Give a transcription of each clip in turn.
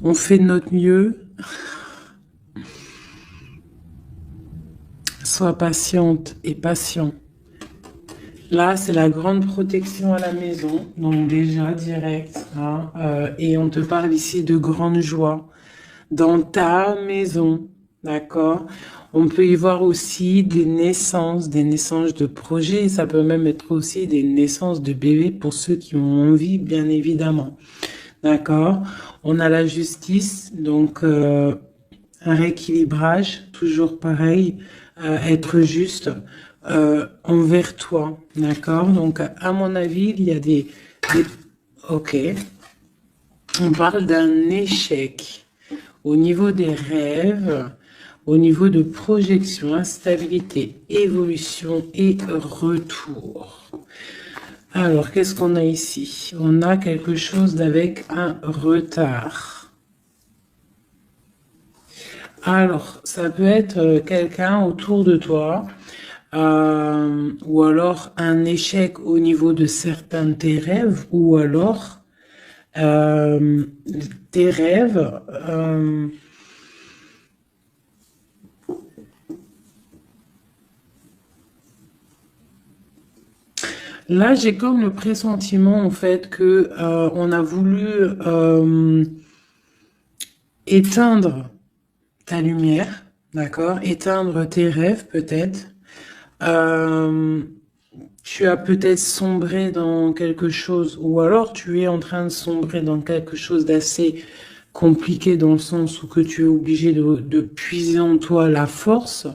On fait de notre mieux. Sois patiente et patient. Là, c'est la grande protection à la maison. Donc déjà, direct. Hein, et on te parle ici de grande joie dans ta maison. D'accord? On peut y voir aussi des naissances de projets. Ça peut même être aussi des naissances de bébés pour ceux qui ont envie, bien évidemment. D'accord? On a la justice, donc un rééquilibrage, toujours pareil, être juste envers toi. D'accord? Donc, à mon avis, il y a des... Ok. On parle d'un échec au niveau des rêves, au niveau de projection, instabilité, évolution et retour. Alors, qu'est-ce qu'on a ici? On a quelque chose avec un retard. Alors, ça peut être quelqu'un autour de toi, ou alors un échec au niveau de certains de tes rêves, ou alors euh, tes rêves. Là, j'ai comme le pressentiment en fait que on a voulu éteindre ta lumière, d'accord? Éteindre tes rêves peut-être. Euh, Tu as peut-être sombré dans quelque chose, ou alors tu es en train de sombrer dans quelque chose d'assez compliqué dans le sens où que tu es obligé de puiser en toi la force,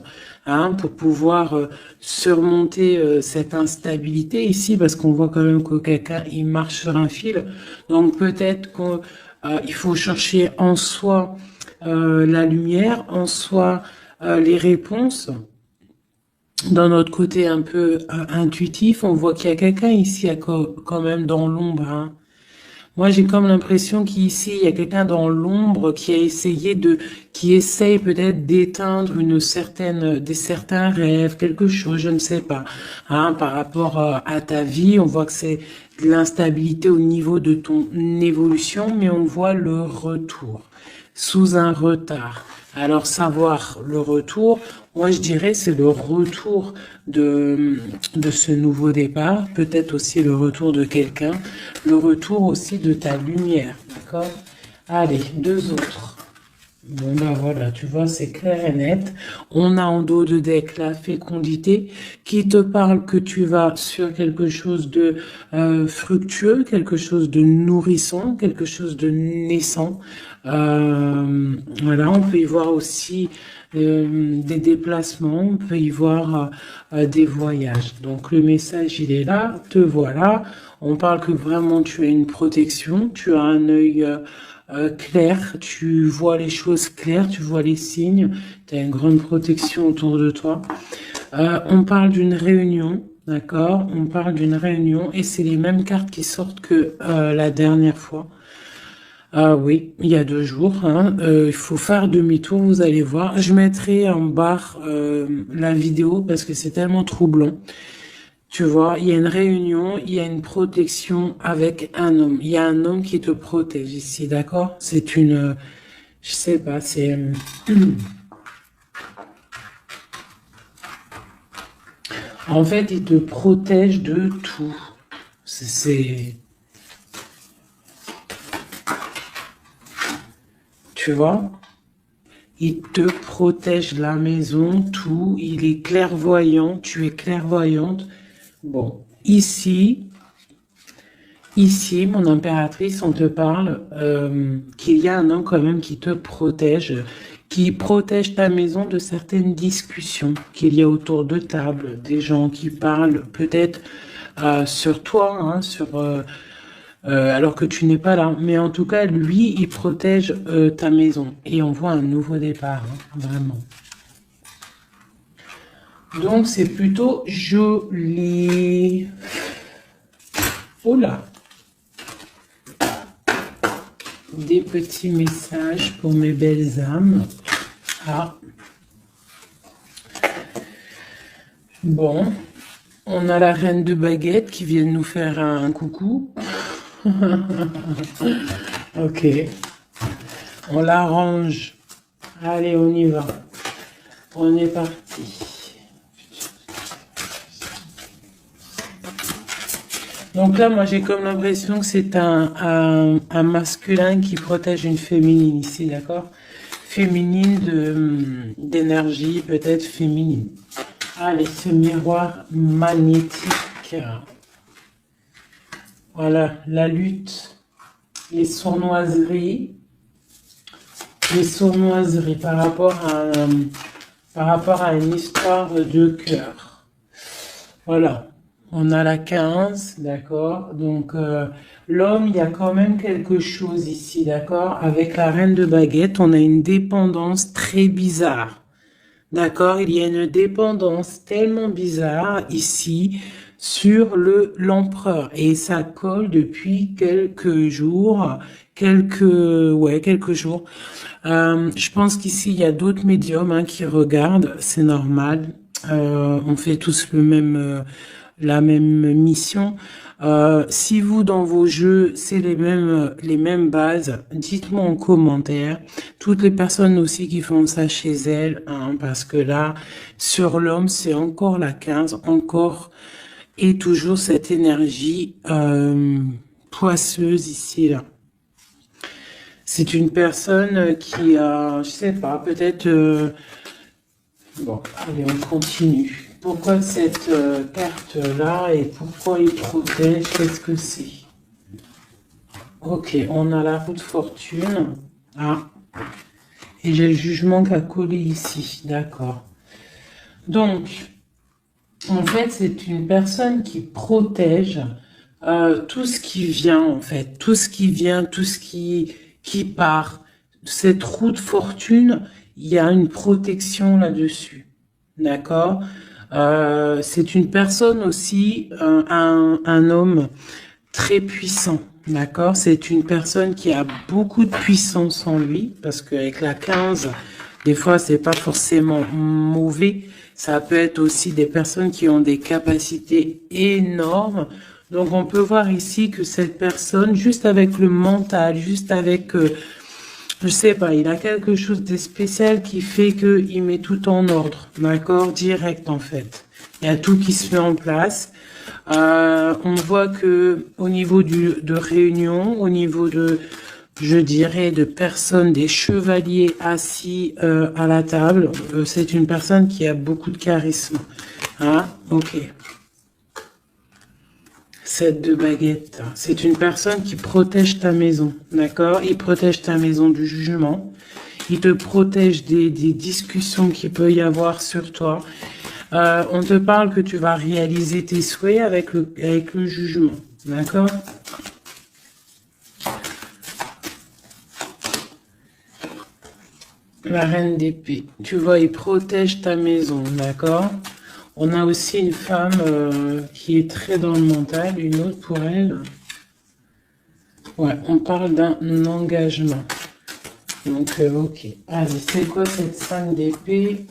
hein, pour pouvoir surmonter cette instabilité ici, parce qu'on voit quand même que quelqu'un il marche sur un fil. Donc peut-être qu'il faut chercher en soi la lumière, en soi les réponses. Dans notre côté un peu intuitif, on voit qu'il y a quelqu'un ici quand même dans l'ombre. Hein. Moi, j'ai comme l'impression qu'ici, il y a quelqu'un dans l'ombre qui a essayé qui essaye peut-être d'éteindre certains rêves, quelque chose, je ne sais pas. Hein, par rapport à ta vie, on voit que c'est de l'instabilité au niveau de ton évolution, mais on voit le retour sous un retard. Alors savoir le retour, moi je dirais c'est le retour de ce nouveau départ, peut-être aussi le retour de quelqu'un, le retour aussi de ta lumière, d'accord? Allez, deux autres. Bon ben voilà, tu vois, c'est clair et net. On a en dos de deck la fécondité qui te parle que tu vas sur quelque chose de fructueux, quelque chose de nourrissant, quelque chose de naissant. Voilà, on peut y voir aussi des déplacements, on peut y voir des voyages. Donc le message, il est là, te voilà. On parle que vraiment tu as une protection, tu as un œil clair, tu vois les choses claires, tu vois les signes, tu as une grande protection autour de toi. On parle d'une réunion, d'accord? On parle d'une réunion et c'est les mêmes cartes qui sortent que la dernière fois. Ah oui, il y a 2 jours. Hein. Il faut faire demi-tour, vous allez voir. Je mettrai en barre la vidéo parce que c'est tellement troublant. Tu vois, il y a une réunion, il y a une protection avec un homme. Il y a un homme qui te protège ici, d'accord? C'est une... je sais pas, c'est... En fait, il te protège de tout. C'est... Tu vois? Il te protège la maison, tout. Il est clairvoyant, tu es clairvoyante. Bon, ici, mon impératrice, on te parle qu'il y a un homme quand même qui protège ta maison de certaines discussions qu'il y a autour de table, des gens qui parlent peut-être sur toi, hein, alors que tu n'es pas là. Mais en tout cas, lui, il protège ta maison. Et on voit un nouveau départ, hein, vraiment. Donc, c'est plutôt joli. Oh là! Des petits messages pour mes belles âmes. Ah. Bon. On a la reine de baguette qui vient nous faire un coucou. Ok. On l'arrange. Allez, on y va. On est parti. Donc là, moi, j'ai comme l'impression que c'est un masculin qui protège une féminine ici, d'accord? Féminine d'énergie, peut-être féminine. Allez, ce miroir magnétique. Voilà, la lutte, les sournoiseries par rapport à une histoire de cœur. Voilà, on a la 15, d'accord. Donc, l'homme, il y a quand même quelque chose ici, d'accord. Avec la reine de baguette, on a une dépendance très bizarre. D'accord, il y a une dépendance tellement bizarre ici sur l'empereur et ça colle depuis quelques jours, quelques jours. Je pense qu'ici il y a d'autres médiums hein, qui regardent, c'est normal. On fait tous la même mission. Si vous, dans vos jeux, c'est les mêmes bases, dites-moi en commentaire. Toutes les personnes aussi qui font ça chez elles, hein, parce que là, sur l'homme, c'est encore la 15, encore et toujours cette énergie poisseuse ici, là. C'est une personne qui a, je sais pas, peut-être... Bon, allez, on continue. Pourquoi cette carte-là et pourquoi il protège? Qu'est-ce que c'est? Ok, on a la roue de fortune. Ah, et j'ai le jugement qui a collé ici. D'accord. Donc, en fait, c'est une personne qui protège tout ce qui vient, en fait. Tout ce qui vient, tout ce qui part. Cette roue de fortune, il y a une protection là-dessus. D'accord? C'est une personne aussi, un homme très puissant, d'accord? C'est une personne qui a beaucoup de puissance en lui, parce qu'avec la 15, des fois, c'est pas forcément mauvais. Ça peut être aussi des personnes qui ont des capacités énormes. Donc, on peut voir ici que cette personne, juste avec le mental, juste avec... je sais pas, il a quelque chose de spécial qui fait qu'il met tout en ordre, d'accord, direct en fait. Il y a tout qui se met en place. On voit que au niveau de réunion, au niveau de, je dirais, de personnes, des chevaliers assis à la table, c'est une personne qui a beaucoup de charisme. Hein, ok. 7 de baguette. C'est une personne qui protège ta maison, d'accord? Il protège ta maison du jugement. Il te protège des discussions qu'il peut y avoir sur toi. On te parle que tu vas réaliser tes souhaits avec le jugement, d'accord? La reine d'épée. Tu vois, il protège ta maison, d'accord? On a aussi une femme qui est très dans le mental, une autre pour elle. Ouais, on parle d'un engagement. Donc, ok. Allez, c'est quoi cette 5 d'épée?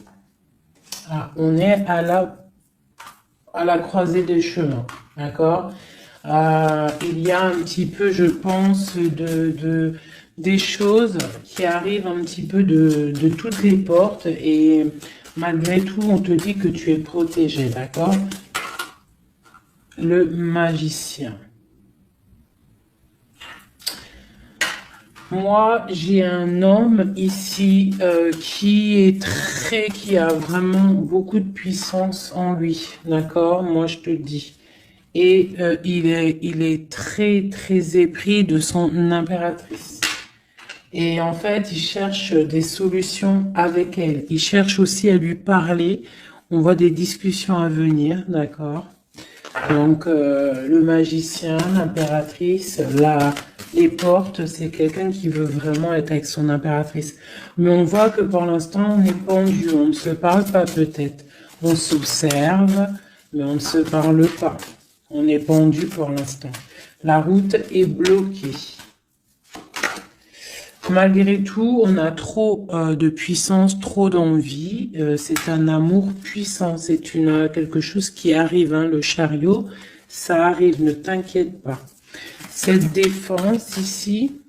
Ah, on est à la croisée des chemins, d'accord? Il y a un petit peu, je pense, des choses qui arrivent un petit peu de toutes les portes et... Malgré tout, on te dit que tu es protégé, d'accord? Le magicien. Moi, j'ai un homme ici qui a vraiment beaucoup de puissance en lui, d'accord? Moi, je te dis. Et il est très, très épris de son impératrice. Et en fait, il cherche des solutions avec elle. Il cherche aussi à lui parler. On voit des discussions à venir, d'accord? Donc, le magicien, l'impératrice, les portes, c'est quelqu'un qui veut vraiment être avec son impératrice. Mais on voit que pour l'instant, on est pendu. On ne se parle pas peut-être. On s'observe, mais on ne se parle pas. On est pendu pour l'instant. La route est bloquée. Malgré tout, on a trop de puissance, trop d'envie. C'est un amour puissant. C'est quelque chose qui arrive. Hein, le chariot, ça arrive. Ne t'inquiète pas. Cette défense ici,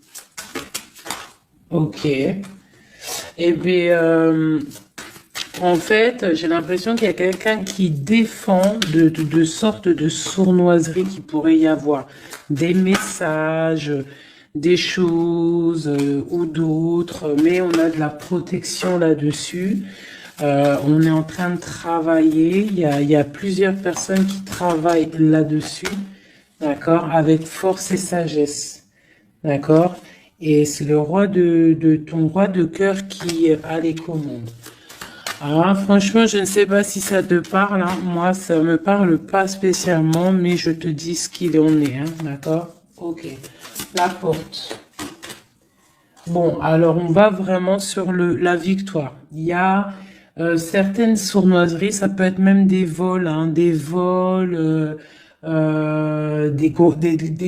Ok. Et bien, en fait, j'ai l'impression qu'il y a quelqu'un qui défend de sortes de sournoiseries qu'il pourrait y avoir. Des messages, des choses ou d'autres, mais on a de la protection là-dessus. On est en train de travailler. Il y a plusieurs personnes qui travaillent là-dessus, d'accord, avec force et sagesse, d'accord. Et c'est le roi de ton roi de cœur qui a les commandes. Alors, franchement, je ne sais pas si ça te parle, hein. Moi, ça me parle pas spécialement, mais je te dis ce qu'il en est, hein, d'accord? Ok. La porte. Bon, alors on va vraiment sur la victoire. Il y a certaines sournoiseries, ça peut être même des vols, hein, des vols, des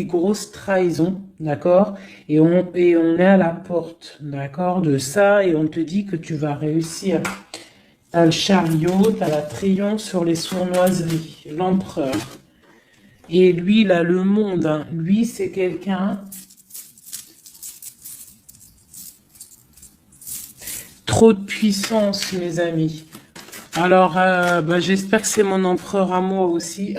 grosses trahisons, d'accord? Et on est à la porte, d'accord, de ça, et on te dit que tu vas réussir. T'as le chariot, t'as la triomphe sur les sournoiseries, l'empereur. Et lui, il a le monde, hein. Lui, c'est quelqu'un. Trop de puissance, mes amis. Alors, bah, j'espère que c'est mon empereur à moi aussi.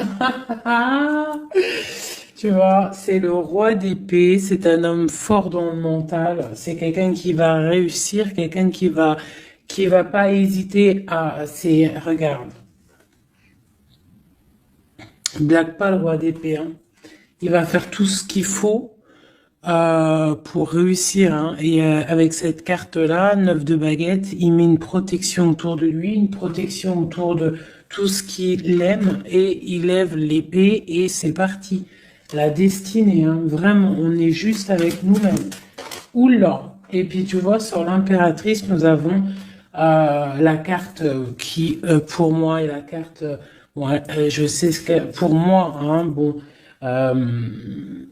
Tu vois, c'est le roi d'épée, c'est un homme fort dans le mental, c'est quelqu'un qui va réussir, quelqu'un qui va pas hésiter regarde, blague pas le roi d'épée, hein. Il va faire tout ce qu'il faut pour réussir, hein. Et avec cette carte-là, 9 de baguette, il met une protection autour de lui, une protection autour de tout ce qu'il aime, et il lève l'épée, et c'est parti. La destinée, hein, vraiment, on est juste avec nous-mêmes. Oula! Et puis tu vois, sur l'impératrice, nous avons la carte qui, pour moi, est la carte. Ouais, je sais ce que, pour moi, hein, bon,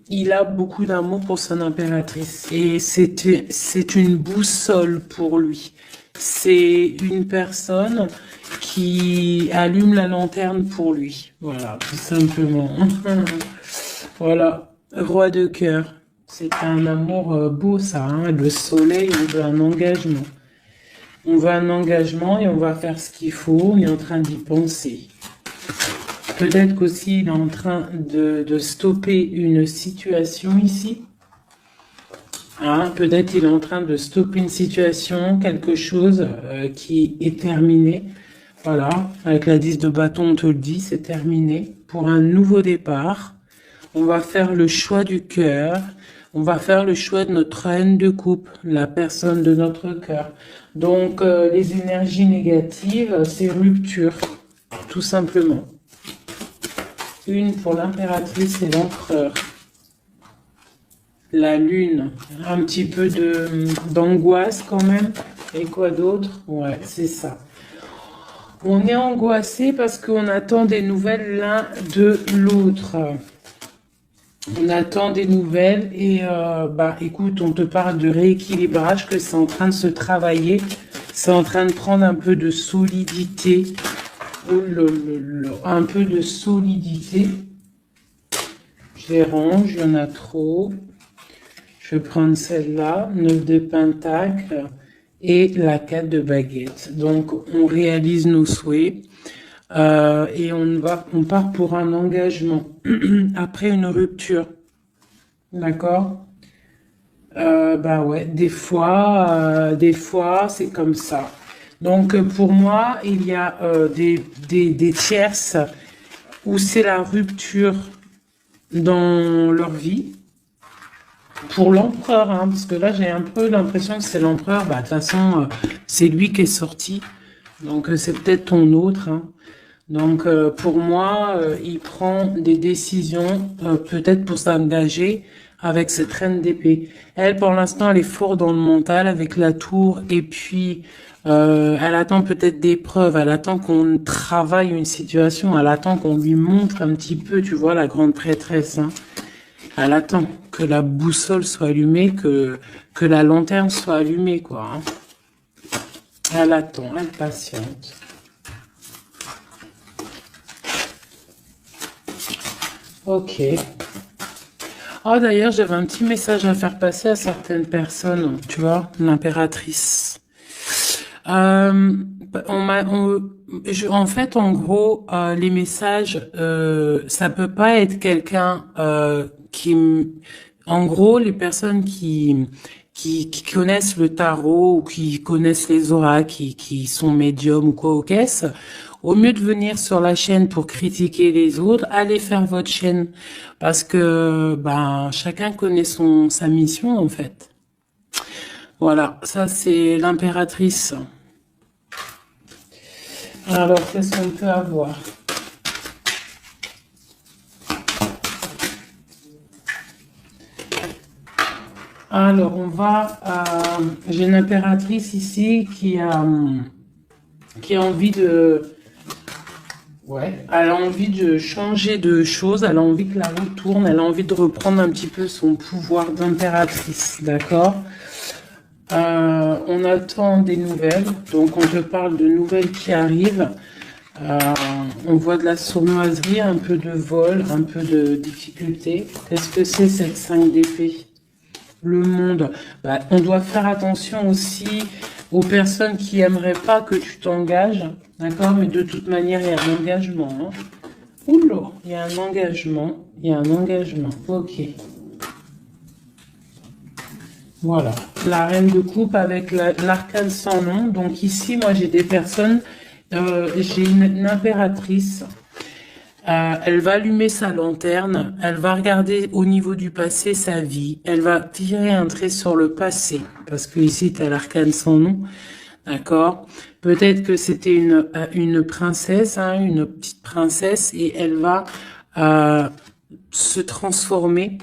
il a beaucoup d'amour pour son impératrice et c'est une boussole pour lui. C'est une personne qui allume la lanterne pour lui. Voilà, tout simplement. Voilà, roi de cœur. C'est un amour beau, ça, hein. Le soleil, on veut un engagement. On veut un engagement et on va faire ce qu'il faut. On est en train d'y penser. Peut-être qu'aussi il est en train de stopper une situation ici. Hein, peut-être il est en train de stopper une situation, quelque chose qui est terminé. Voilà, avec la 10 de bâton, on te le dit, c'est terminé. Pour un nouveau départ, on va faire le choix du cœur. On va faire le choix de notre reine de coupe, la personne de notre cœur. Donc, les énergies négatives, c'est rupture, tout simplement. Une pour l'impératrice et l'empereur. La lune, un petit peu d'angoisse quand même. Et quoi d'autre? Ouais, c'est ça. On est angoissé parce qu'on attend des nouvelles l'un de l'autre. On attend des nouvelles et bah écoute, on te parle de rééquilibrage, que c'est en train de se travailler, c'est en train de prendre un peu de solidité, un peu de solidité. Je les range, il y en a trop. Je vais prendre celle-là, 9 de pentacle et la 4 de baguette. Donc on réalise nos souhaits. Et on part pour un engagement après une rupture, d'accord? Bah ouais, des fois, c'est comme ça. Donc pour moi, il y a des tierces où c'est la rupture dans leur vie. Pour l'empereur, hein, parce que là j'ai un peu l'impression que c'est l'empereur. Bah de toute façon, c'est lui qui est sorti. Donc c'est peut-être ton autre, hein. Donc pour moi, il prend des décisions peut-être pour s'engager avec cette reine d'épée. Elle, pour l'instant, elle est forte dans le mental avec la tour et puis elle attend peut-être des preuves, elle attend qu'on travaille une situation, elle attend qu'on lui montre un petit peu, tu vois, la grande prêtresse, hein. Elle attend que la boussole soit allumée, que la lanterne soit allumée, quoi, hein. Elle attend, elle patiente. Ok. Oh, d'ailleurs, j'avais un petit message à faire passer à certaines personnes, tu vois, l'impératrice. Euh, en fait, en gros, les messages, ça peut pas être quelqu'un en gros, les personnes qui connaissent le tarot ou qui connaissent les auras, qui sont médiums ou quoi aux caisses, au mieux de venir sur la chaîne pour critiquer les autres, allez faire votre chaîne parce que ben chacun connaît sa mission en fait. Voilà, ça c'est l'impératrice. Alors, qu'est-ce qu'on peut avoir? Alors, on va... j'ai une impératrice ici qui a envie de... Ouais, elle a envie de changer de choses, elle a envie que la roue tourne, elle a envie de reprendre un petit peu son pouvoir d'impératrice, d'accord? On attend des nouvelles, donc on te parle de nouvelles qui arrivent. On voit de la sournoiserie, un peu de vol, un peu de difficulté. Qu'est-ce que c'est cette 5 d'épée? Le monde. Bah, on doit faire attention aussi aux personnes qui aimeraient pas que tu t'engages, d'accord? Mais de toute manière, il y a un engagement. Hein. Oula, il y a un engagement. Il y a un engagement. Ok. Voilà. La reine de coupe avec l'arcane sans nom. Donc ici, moi, j'ai des personnes... j'ai une impératrice. Elle va allumer sa lanterne, elle va regarder au niveau du passé sa vie, elle va tirer un trait sur le passé, parce que ici tu as l'arcane sans nom, d'accord? Peut-être que c'était une princesse, hein, une petite princesse, et elle va se transformer,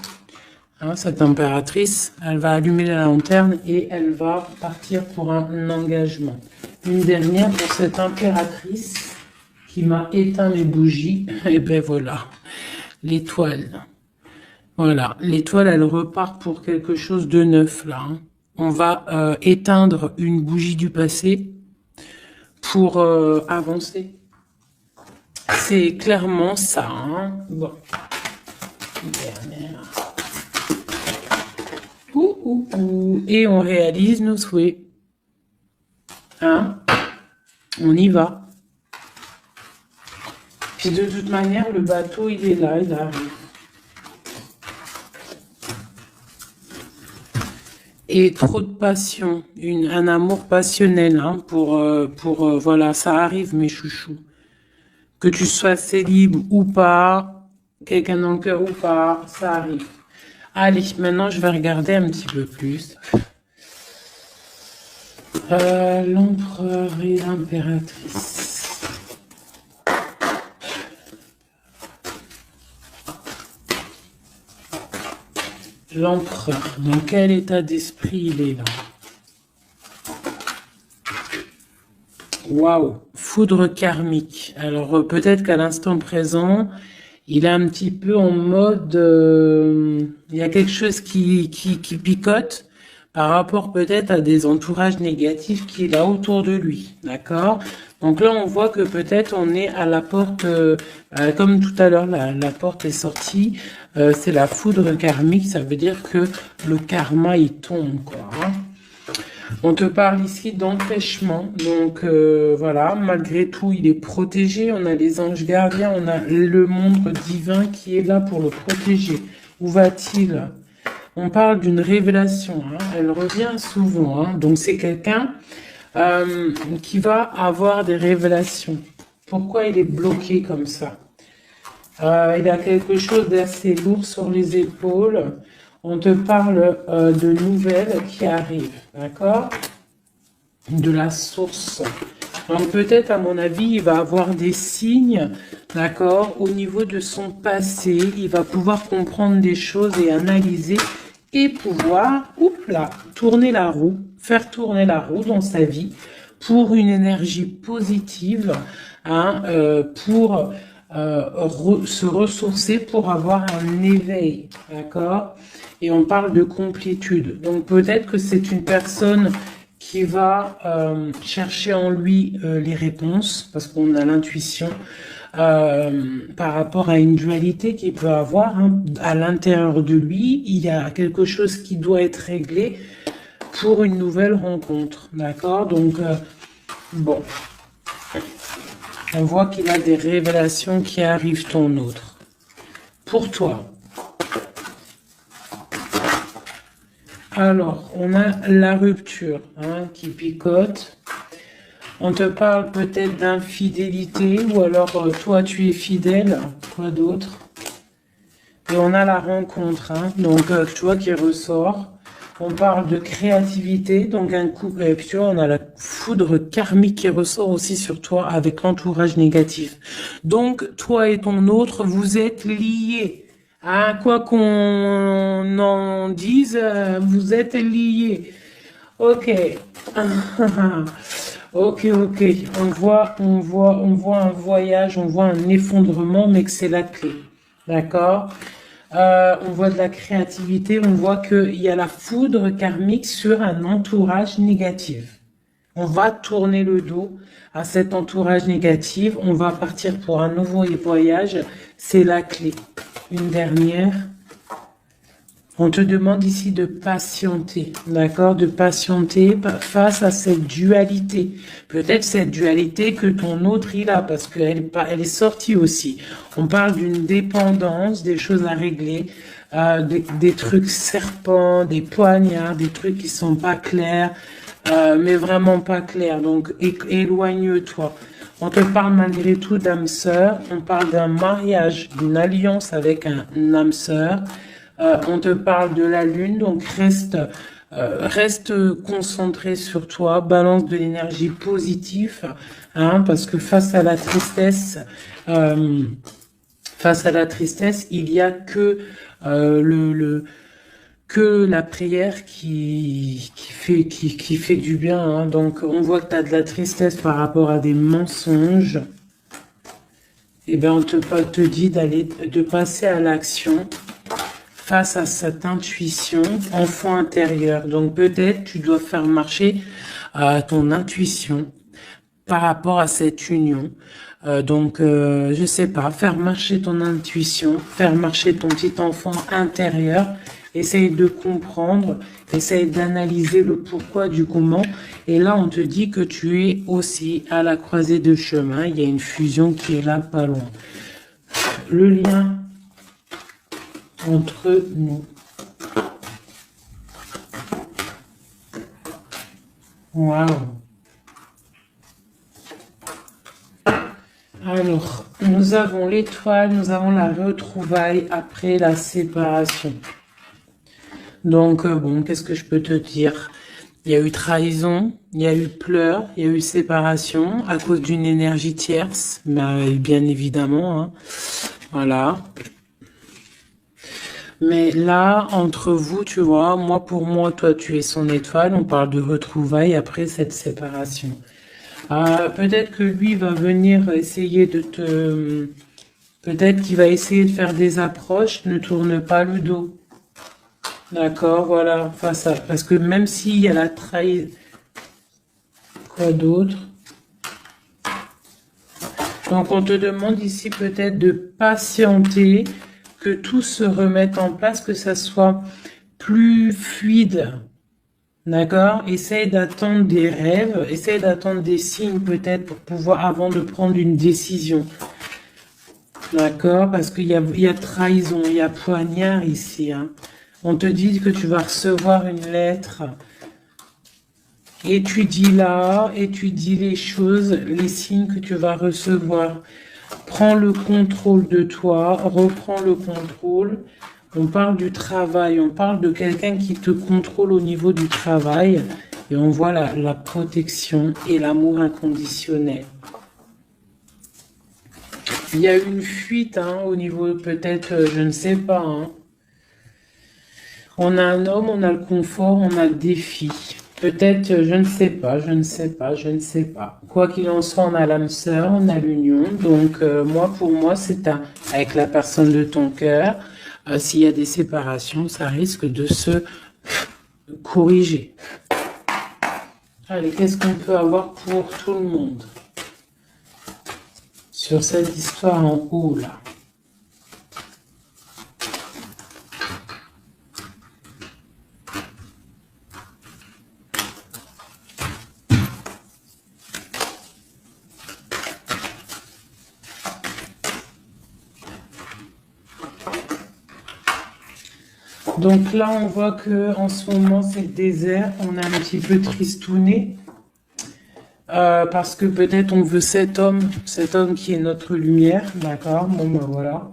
hein, cette impératrice, elle va allumer la lanterne et elle va partir pour un engagement. Une dernière pour cette impératrice qui m'a éteint les bougies, et ben voilà, l'étoile. Voilà, l'étoile, elle repart pour quelque chose de neuf, là. Hein. On va éteindre une bougie du passé pour avancer. C'est clairement ça. Hein. Bon. Dernière. Et on réalise nos souhaits. Hein? On y va. Puis de toute manière, le bateau, il est là, il arrive. Et trop de passion, un amour passionnel, hein, voilà, ça arrive, mes chouchous. Que tu sois célib ou pas, quelqu'un dans le cœur ou pas, ça arrive. Allez, maintenant, je vais regarder un petit peu plus. L'empereur et l'impératrice. L'empereur, dans quel état d'esprit il est là? Waouh, foudre karmique. Alors peut-être qu'à l'instant présent, il est un petit peu en mode... il y a quelque chose qui picote par rapport peut-être à des entourages négatifs qu'il a autour de lui. D'accord? Donc là, on voit que peut-être on est à la porte, comme tout à l'heure, la porte est sortie. C'est la foudre karmique, ça veut dire que le karma, il tombe, quoi. Hein. On te parle ici d'empêchement, donc voilà, malgré tout, il est protégé. On a les anges gardiens, on a le monde divin qui est là pour le protéger. Où va-t-il? On parle d'une révélation, hein. Elle revient souvent, hein. Donc c'est quelqu'un qui va avoir des révélations. Pourquoi il est bloqué comme ça? Il a quelque chose d'assez lourd sur les épaules. On te parle de nouvelles qui arrivent, d'accord? De la source. Donc peut-être, à mon avis, il va avoir des signes, d'accord? Au niveau de son passé, il va pouvoir comprendre des choses et analyser et pouvoir, tourner la roue, faire tourner la roue dans sa vie pour une énergie positive, hein, pour se ressourcer, pour avoir un éveil, d'accord? Et on parle de complétude. Donc peut-être que c'est une personne qui va chercher en lui les réponses, parce qu'on a l'intuition. par rapport à une dualité qu'il peut avoir, hein. À l'intérieur de lui, il y a quelque chose qui doit être réglé pour une nouvelle rencontre, d'accord? Donc, bon, on voit qu'il a des révélations qui arrivent ton autre. Pour toi. Alors, on a la rupture, hein, qui picote. On te parle peut-être d'infidélité, ou alors toi tu es fidèle, quoi d'autre? Et on a la rencontre, hein, donc tu vois qui ressort. On parle de créativité, donc un couple, et puis tu vois, on a la foudre karmique qui ressort aussi sur toi avec l'entourage négatif. Donc, toi et ton autre, vous êtes liés. Hein, quoi qu'on en dise, vous êtes liés. Ok. Ok, ok. On voit un voyage, on voit un effondrement, mais que c'est la clé. D'accord? On voit de la créativité, on voit qu'il y a la foudre karmique sur un entourage négatif. On va tourner le dos à cet entourage négatif. On va partir pour un nouveau voyage. C'est la clé. Une dernière. On te demande ici de patienter, d'accord? De patienter face à cette dualité. Peut-être cette dualité que ton autre il a, parce qu'elle elle est sortie aussi. On parle d'une dépendance, des choses à régler, des trucs serpents, des poignards, des trucs qui sont pas clairs, mais vraiment pas clairs. Donc éloigne-toi. On te parle malgré tout d'âme sœur. On parle d'un mariage, d'une alliance avec un âme sœur. On te parle de la lune, donc reste concentré sur toi, balance de l'énergie positive, hein, parce que face à la tristesse, il y a que que la prière qui fait du bien, hein. Donc on voit que tu as de la tristesse par rapport à des mensonges. Et bien on te dit de passer à l'action face à cette intuition, enfant intérieur. Donc peut-être tu dois faire marcher ton intuition par rapport à cette union. Je sais pas, faire marcher ton intuition, faire marcher ton petit enfant intérieur, essaye de comprendre, essaye d'analyser le pourquoi du comment. Et là, on te dit que tu es aussi à la croisée de chemin. Il y a une fusion qui est là, pas loin. Le lien entre nous. Waouh. Alors, nous avons l'étoile, nous avons la retrouvaille après la séparation. Donc, bon, qu'est-ce que je peux te dire? Il y a eu trahison, il y a eu pleurs, il y a eu séparation à cause d'une énergie tierce, bien évidemment, hein. Voilà. Mais là, entre vous, tu vois, moi pour moi, toi tu es son étoile, on parle de retrouvailles après cette séparation. Peut-être que lui va venir essayer de te... Peut-être qu'il va essayer de faire des approches, ne tourne pas le dos. D'accord, voilà, face à... Parce que même s'il y a la trahison... Quoi d'autre? Donc on te demande ici peut-être de patienter, que tout se remette en place, que ça soit plus fluide. D'accord? Essaye d'attendre des rêves, essaye d'attendre des signes peut-être pour pouvoir, avant de prendre une décision. D'accord? Parce qu'il y a trahison, il y a poignard ici, hein. On te dit que tu vas recevoir une lettre. Étudie-la, étudie les choses, les signes que tu vas recevoir. Prends le contrôle de toi, reprends le contrôle. On parle du travail, on parle de quelqu'un qui te contrôle au niveau du travail. Et on voit la protection et l'amour inconditionnel. Il y a une fuite, hein, au niveau peut-être, je ne sais pas, hein. On a un homme, on a le confort, on a le défi. Peut-être, je ne sais pas, je ne sais pas, je ne sais pas. Quoi qu'il en soit, on a l'âme sœur, on a l'union. Donc, pour moi, c'est avec la personne de ton cœur. S'il y a des séparations, ça risque de se corriger. Allez, qu'est-ce qu'on peut avoir pour tout le monde? sur cette histoire en haut, là. Donc là, on voit que en ce moment, c'est le désert. On est un petit peu tristouné parce que peut-être on veut cet homme qui est notre lumière, d'accord? Bon ben voilà.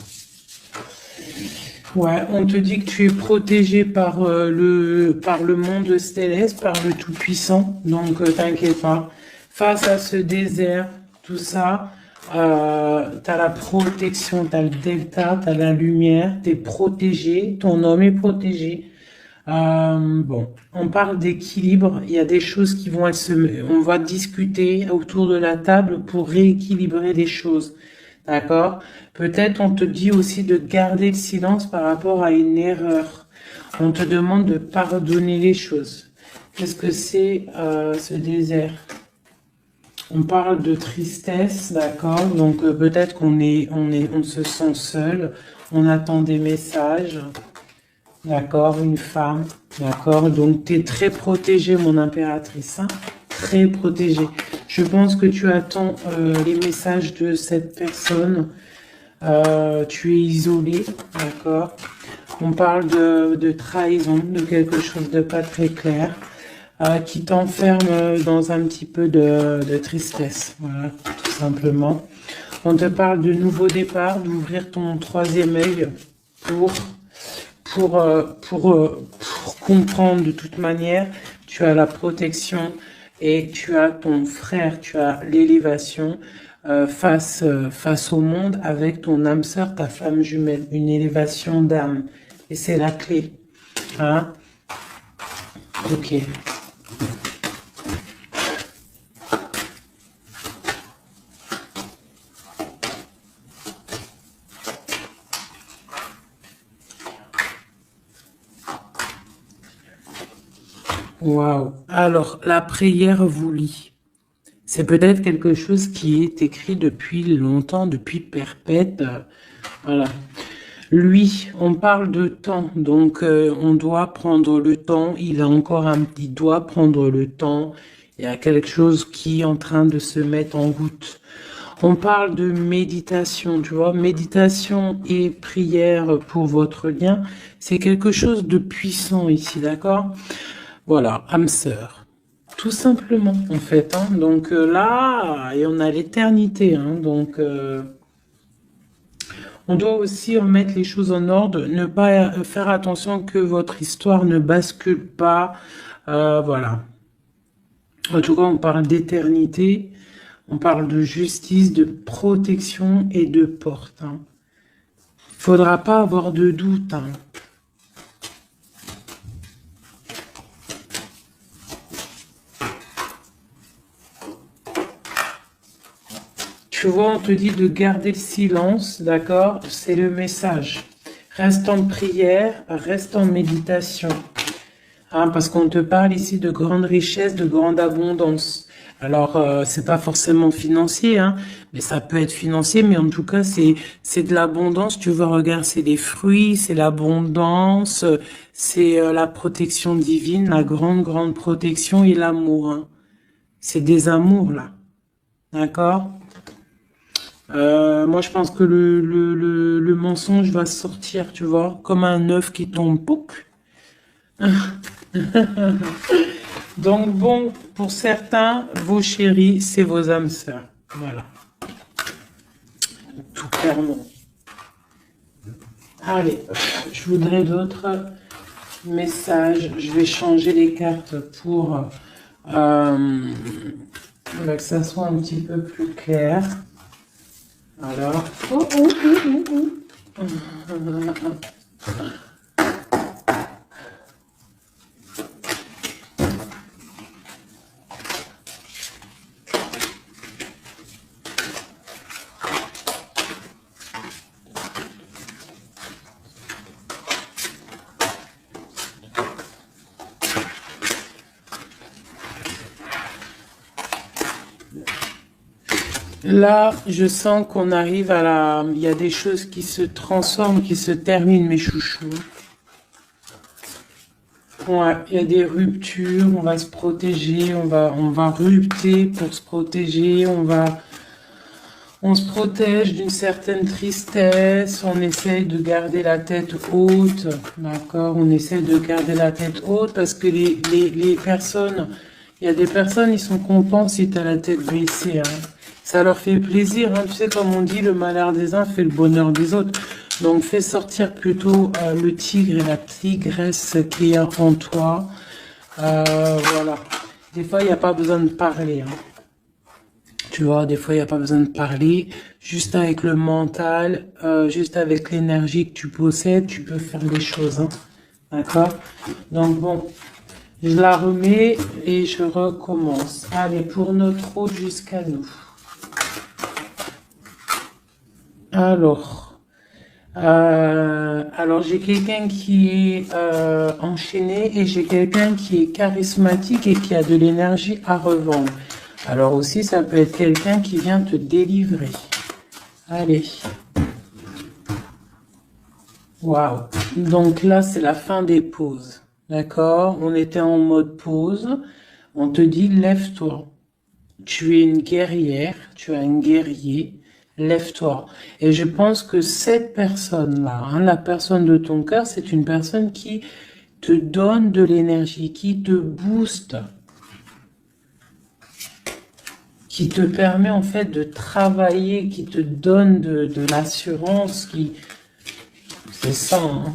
Ouais, on te dit que tu es protégé par le monde céleste, par le Tout-Puissant. Donc t'inquiète pas. Face à ce désert, tout ça, t'as la protection, t'as le delta, t'as la lumière, t'es protégé, ton homme est protégé. Bon, on parle d'équilibre. Il y a des choses qui vont on va discuter autour de la table pour rééquilibrer les choses. D'accord? Peut-être on te dit aussi de garder le silence par rapport à une erreur. On te demande de pardonner les choses. Qu'est-ce que c'est ce désert? On parle de tristesse, d'accord? Donc peut-être on se sent seul. On attend des messages. D'accord, une femme, d'accord. Donc, tu es très protégée, mon impératrice, hein, très protégée. Je pense que tu attends les messages de cette personne. Tu es isolée, d'accord. On parle de trahison, de quelque chose de pas très clair, qui t'enferme dans un petit peu de tristesse, voilà, tout simplement. On te parle de nouveau départ, d'ouvrir ton troisième œil pour pour comprendre de toute manière, tu as la protection et tu as ton frère, tu as l'élévation face au monde avec ton âme sœur, ta femme jumelle, une élévation d'âme. Et c'est la clé. Hein? Ok. Waouh. Alors, la prière vous lie. C'est peut-être quelque chose qui est écrit depuis longtemps, depuis perpète. Voilà. Lui, on parle de temps, donc on doit prendre le temps. Il doit prendre le temps. Il y a quelque chose qui est en train de se mettre en route. On parle de méditation, tu vois, méditation et prière pour votre lien. C'est quelque chose de puissant ici, d'accord? Voilà, âme sœur. Tout simplement, en fait. Hein. Donc là, et on a l'éternité. Hein. Donc, on doit aussi remettre les choses en ordre, ne pas faire attention que votre histoire ne bascule pas. Voilà. En tout cas, on parle d'éternité, on parle de justice, de protection et de porte. Hein. Faudra pas avoir de doute. Hein. Tu vois, on te dit de garder le silence, d'accord? C'est le message. Reste en prière, reste en méditation. Hein, parce qu'on te parle ici de grande richesse, de grande abondance. Alors, c'est pas forcément financier, hein, mais ça peut être financier, mais en tout cas, c'est de l'abondance. Tu vois, regarde, c'est des fruits, c'est l'abondance, c'est la protection divine, la grande protection et l'amour. Hein. C'est des amours, là. D'accord? Moi, je pense que le mensonge va sortir, tu vois, comme un œuf qui tombe. Pouc. Donc, bon, pour certains, vos chéris, c'est vos âmes sœurs. Voilà. Tout clairement. Allez, je voudrais d'autres messages. Je vais changer les cartes pour que ça soit un petit peu plus clair. Alors, Là, je sens qu'on arrive à la... Il y a des choses qui se transforment, qui se terminent, mes chouchous. Ouais, il y a des ruptures, on va se protéger, on va rupter pour se protéger, on se protège d'une certaine tristesse, on essaye de garder la tête haute, d'accord? On essaye de garder la tête haute parce que les personnes, il y a des personnes, ils sont contents si tu as la tête baissée, hein. Ça leur fait plaisir, hein. Tu sais, comme on dit, le malheur des uns fait le bonheur des autres. Donc, fais sortir plutôt le tigre et la tigresse qui est en toi. Voilà. Des fois, il n'y a pas besoin de parler, hein. Tu vois, des fois, il n'y a pas besoin de parler. Juste avec le mental, juste avec l'énergie que tu possèdes, tu peux faire des choses, hein. D'accord? Donc, bon, je la remets et je recommence. Allez, pour notre route jusqu'à nous. Alors j'ai quelqu'un qui est enchaîné et j'ai quelqu'un qui est charismatique et qui a de l'énergie à revendre. Alors aussi, ça peut être quelqu'un qui vient te délivrer. Allez. Waouh. Donc là, c'est la fin des pauses. D'accord? On était en mode pause. On te dit, lève-toi. Tu es une guerrière, tu es un guerrier. Lève-toi. Et je pense que cette personne-là, hein, la personne de ton cœur, c'est une personne qui te donne de l'énergie, qui te booste, qui te permet en fait de travailler, qui te donne de l'assurance, qui... C'est ça, hein.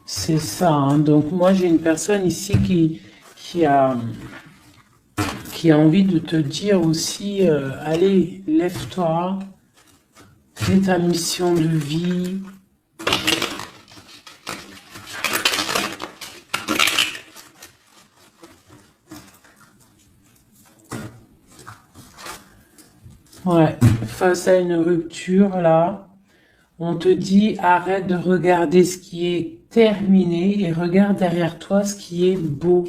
C'est ça, hein. Donc moi j'ai une personne ici qui a envie de te dire aussi, allez, lève-toi, fais ta mission de vie. Ouais, face à une rupture, là, on te dit, arrête de regarder ce qui est terminé et regarde derrière toi ce qui est beau.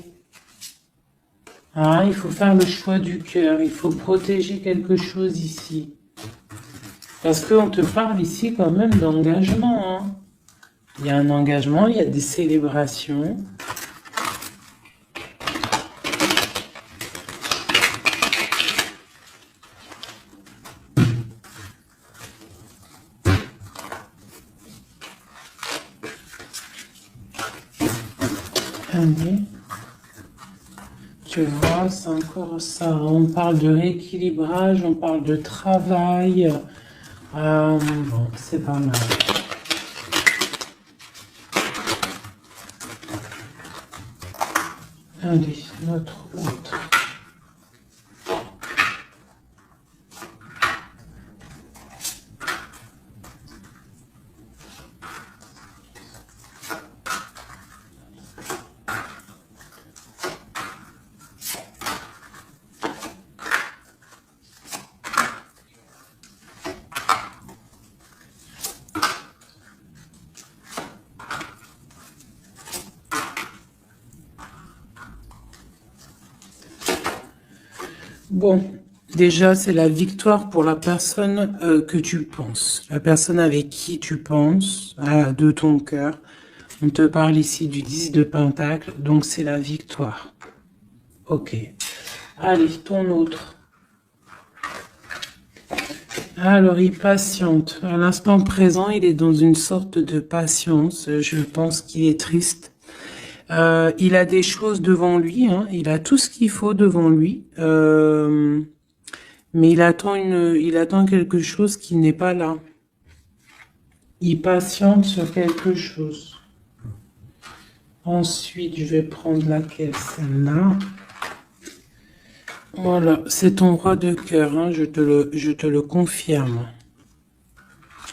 Hein, il faut faire le choix du cœur, il faut protéger quelque chose ici. Parce qu'on te parle ici quand même d'engagement, hein. Il y a un engagement, il y a des célébrations. Allez. Tu vois, c'est encore ça. On parle de rééquilibrage, on parle de travail. Bon, c'est pas mal. Allez, notre autre. Bon, déjà, c'est la victoire pour la personne que tu penses. La personne avec qui tu penses, de ton cœur. On te parle ici du 10 de Pentacle, donc c'est la victoire. Ok. Allez, ton autre. Alors, il patiente. À l'instant présent, il est dans une sorte de patience. Je pense qu'il est triste. Il a des choses devant lui, hein. Il a tout ce qu'il faut devant lui, mais il attend quelque chose qui n'est pas là. Il patiente sur quelque chose. Ensuite, je vais prendre laquelle, celle-là. Voilà, c'est ton roi de cœur, hein, je te le confirme.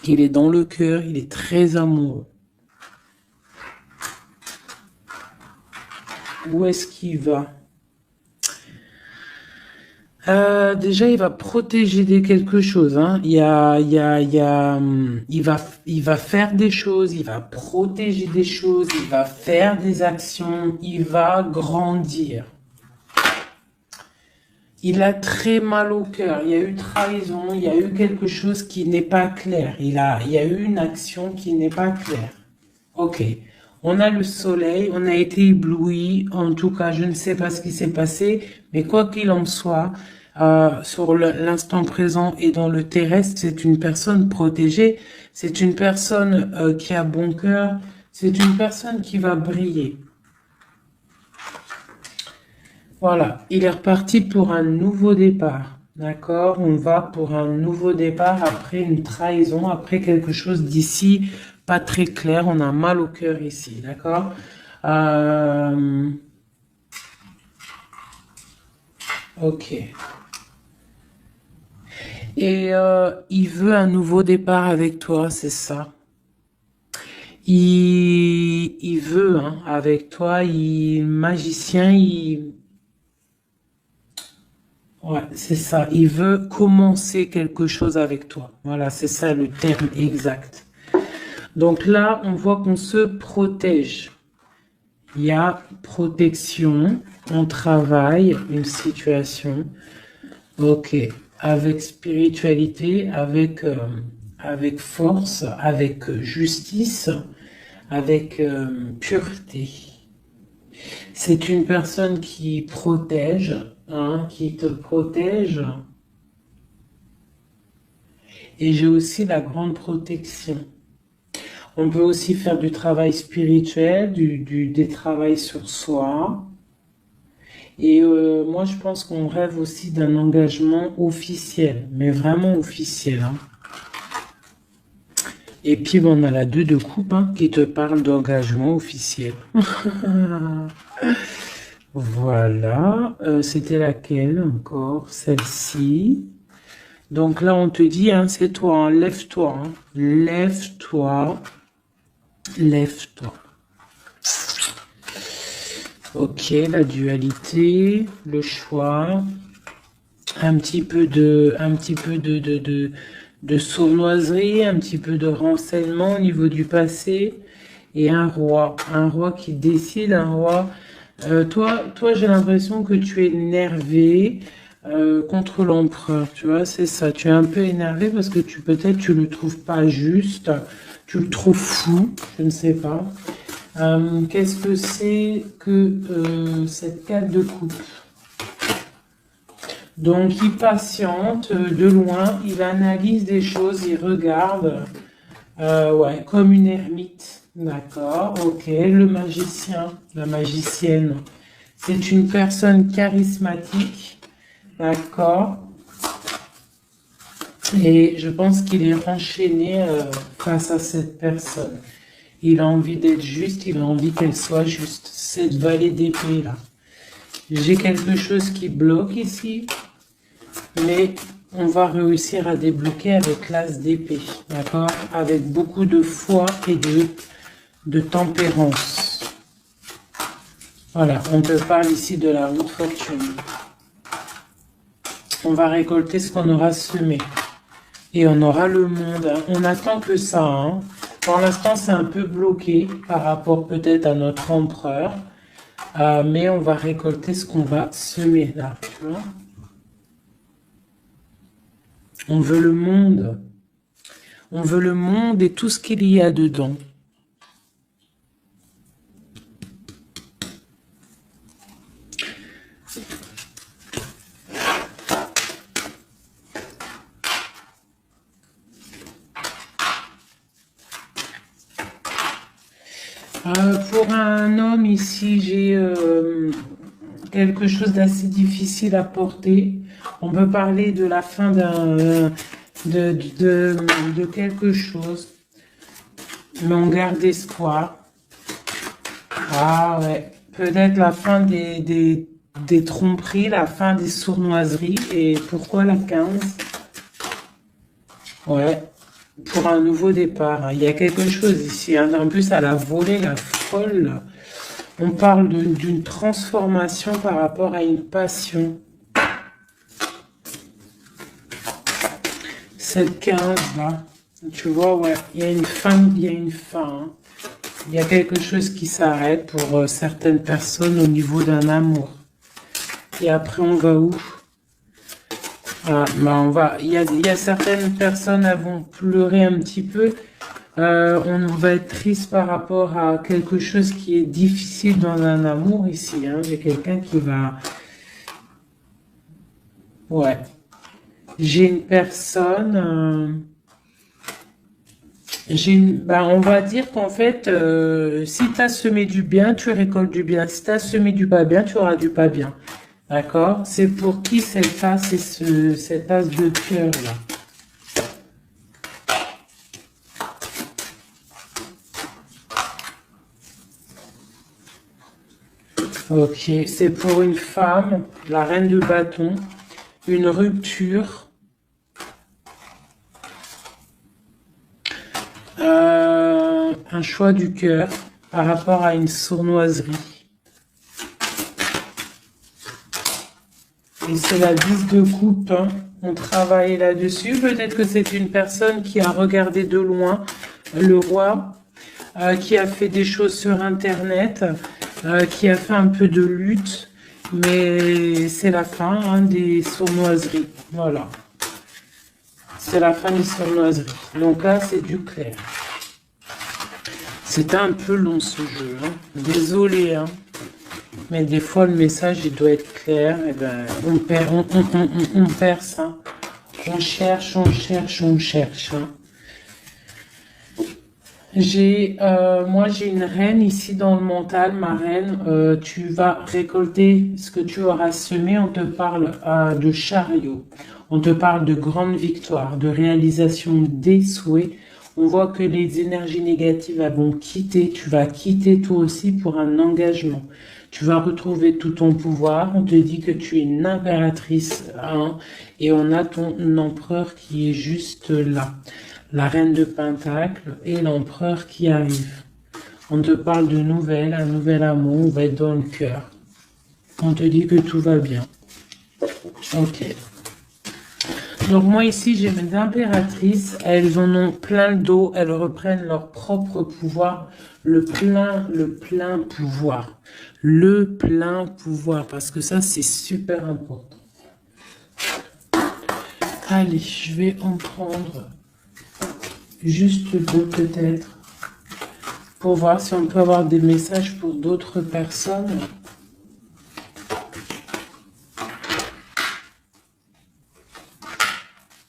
Il est dans le cœur, il est très amoureux. Où est-ce qu'il va? Déjà, il va protéger quelque chose, hein. Il va faire des choses, il va protéger des choses, il va faire des actions, il va grandir. Il a très mal au cœur. Il y a eu trahison, il y a eu quelque chose qui n'est pas clair. Il y a eu une action qui n'est pas claire. Ok. On a le soleil, on a été ébloui. En tout cas, je ne sais pas ce qui s'est passé, mais quoi qu'il en soit, sur l'instant présent et dans le terrestre, c'est une personne protégée. C'est une personne qui a bon cœur. C'est une personne qui va briller. Voilà, il est reparti pour un nouveau départ. D'accord? On va pour un nouveau départ après une trahison, après quelque chose d'ici pas très clair. On a mal au cœur ici. D'accord? Euh, ok. Et il veut un nouveau départ avec toi, c'est ça. Il veut hein, avec toi, il magicien, ouais, c'est ça. Il veut commencer quelque chose avec toi. Voilà, c'est ça le terme exact. Donc là, on voit qu'on se protège. Il y a protection, on travaille une situation. Ok, avec spiritualité, avec force, avec justice, avec pureté. C'est une personne qui protège, hein, qui te protège. Et j'ai aussi la grande protection. On peut aussi faire du travail spirituel, des travails sur soi. Et moi, je pense qu'on rêve aussi d'un engagement officiel, mais vraiment officiel. Hein. Et puis, bon, on a la 2 de coupe hein, qui te parle d'engagement officiel. Voilà. C'était laquelle encore? Celle-ci. Donc là, on te dit, hein, c'est toi, hein, lève-toi. Hein. Lève-toi. Lève-toi. Ok, la dualité, le choix, un petit peu de sournoiserie, un petit peu de renseignement au niveau du passé, et un roi qui décide, un roi. Toi, j'ai l'impression que tu es énervé contre l'empereur, tu vois, c'est ça. Tu es un peu énervé parce que peut-être tu le trouves pas juste, tu le trouves fou, je ne sais pas. Qu'est-ce que c'est que cette 4 de coupe? Donc, il patiente de loin, il analyse des choses, il regarde, ouais, comme une ermite. D'accord, ok. Le magicien, la magicienne, c'est une personne charismatique. D'accord. Et je pense qu'il est enchaîné face à cette personne. Il a envie d'être juste, il a envie qu'elle soit juste. Cette vallée d'épée là. J'ai quelque chose qui bloque ici, mais on va réussir à débloquer avec l'as d'épée, d'accord? Avec beaucoup de foi et de tempérance. Voilà, on te parle ici de la haute fortune. On va récolter ce qu'on aura semé. Et on aura le monde. Hein. On attend que ça. Hein. Pour l'instant, c'est un peu bloqué par rapport peut-être à notre empereur. Mais on va récolter ce qu'on va semer là. Tu vois, on veut le monde. On veut le monde et tout ce qu'il y a dedans. Pour un homme ici, j'ai quelque chose d'assez difficile à porter. On peut parler de la fin de quelque chose, mais on garde espoir. Ah ouais, peut-être la fin des tromperies, la fin des sournoiseries. Et pourquoi la 15? Ouais, pour un nouveau départ. Hein. Il y a quelque chose ici. Hein. En plus, elle a volé la folle. Là. On parle d'une transformation par rapport à une passion. Cette 15 là, tu vois, ouais, il y a une fin, il y a une fin. Hein. Il y a quelque chose qui s'arrête pour certaines personnes au niveau d'un amour. Et après, on va où? Ah, il y a certaines personnes elles vont pleurer un petit peu. On va être triste par rapport à quelque chose qui est difficile dans un amour ici. Hein. J'ai quelqu'un qui va... Ouais. J'ai une personne... on va dire qu'en fait, si tu as semé du bien, tu récoltes du bien. Si tu as semé du pas bien, tu auras du pas bien. D'accord? C'est pour qui cette face et cette as de cœur là? Ok, c'est pour une femme, la reine de bâton, une rupture, un choix du cœur par rapport à une sournoiserie. Et c'est la 10 de coupe, hein. On travaille là-dessus. Peut-être que c'est une personne qui a regardé de loin le roi, qui a fait des choses sur Internet, qui a fait un peu de lutte, mais c'est la fin hein, des sournoiseries. Voilà. C'est la fin des sournoiseries. Donc là, c'est du clair. C'était un peu long ce jeu. Hein. Désolé, hein. Mais des fois, le message, il doit être clair. Et ben, on perd ça. On cherche, on cherche, on cherche. Hein. Moi, j'ai une reine ici dans le mental. Ma reine, tu vas récolter ce que tu auras semé. On te parle de chariot. On te parle de grande victoire, de réalisation des souhaits. On voit que les énergies négatives elles vont quitter. Tu vas quitter toi aussi pour un engagement. Tu vas retrouver tout ton pouvoir. On te dit que tu es une impératrice hein, et on a ton empereur qui est juste là. La reine de Pentacle et l'empereur qui arrive. On te parle de nouvelles, un nouvel amour, on va être dans le cœur. On te dit que tout va bien. Ok. Donc moi ici j'ai mes impératrices, elles en ont plein le dos, elles reprennent leur propre pouvoir, le plein pouvoir. Le plein pouvoir, parce que ça c'est super important. Allez, je vais en prendre juste deux peut-être, pour voir si on peut avoir des messages pour d'autres personnes.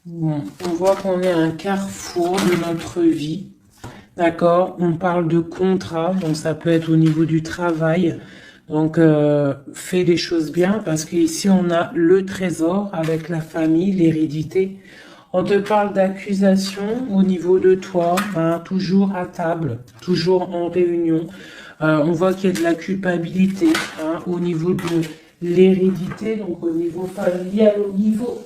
Bon, on voit qu'on est à un carrefour de notre vie. D'accord? On parle de contrat, donc ça peut être au niveau du travail. Donc, fais les choses bien parce qu'ici, on a le trésor avec la famille, l'hérédité. On te parle d'accusation au niveau de toi, hein, toujours à table, toujours en réunion. On voit qu'il y a de la culpabilité hein, au niveau de l'hérédité, donc au niveau familial, au niveau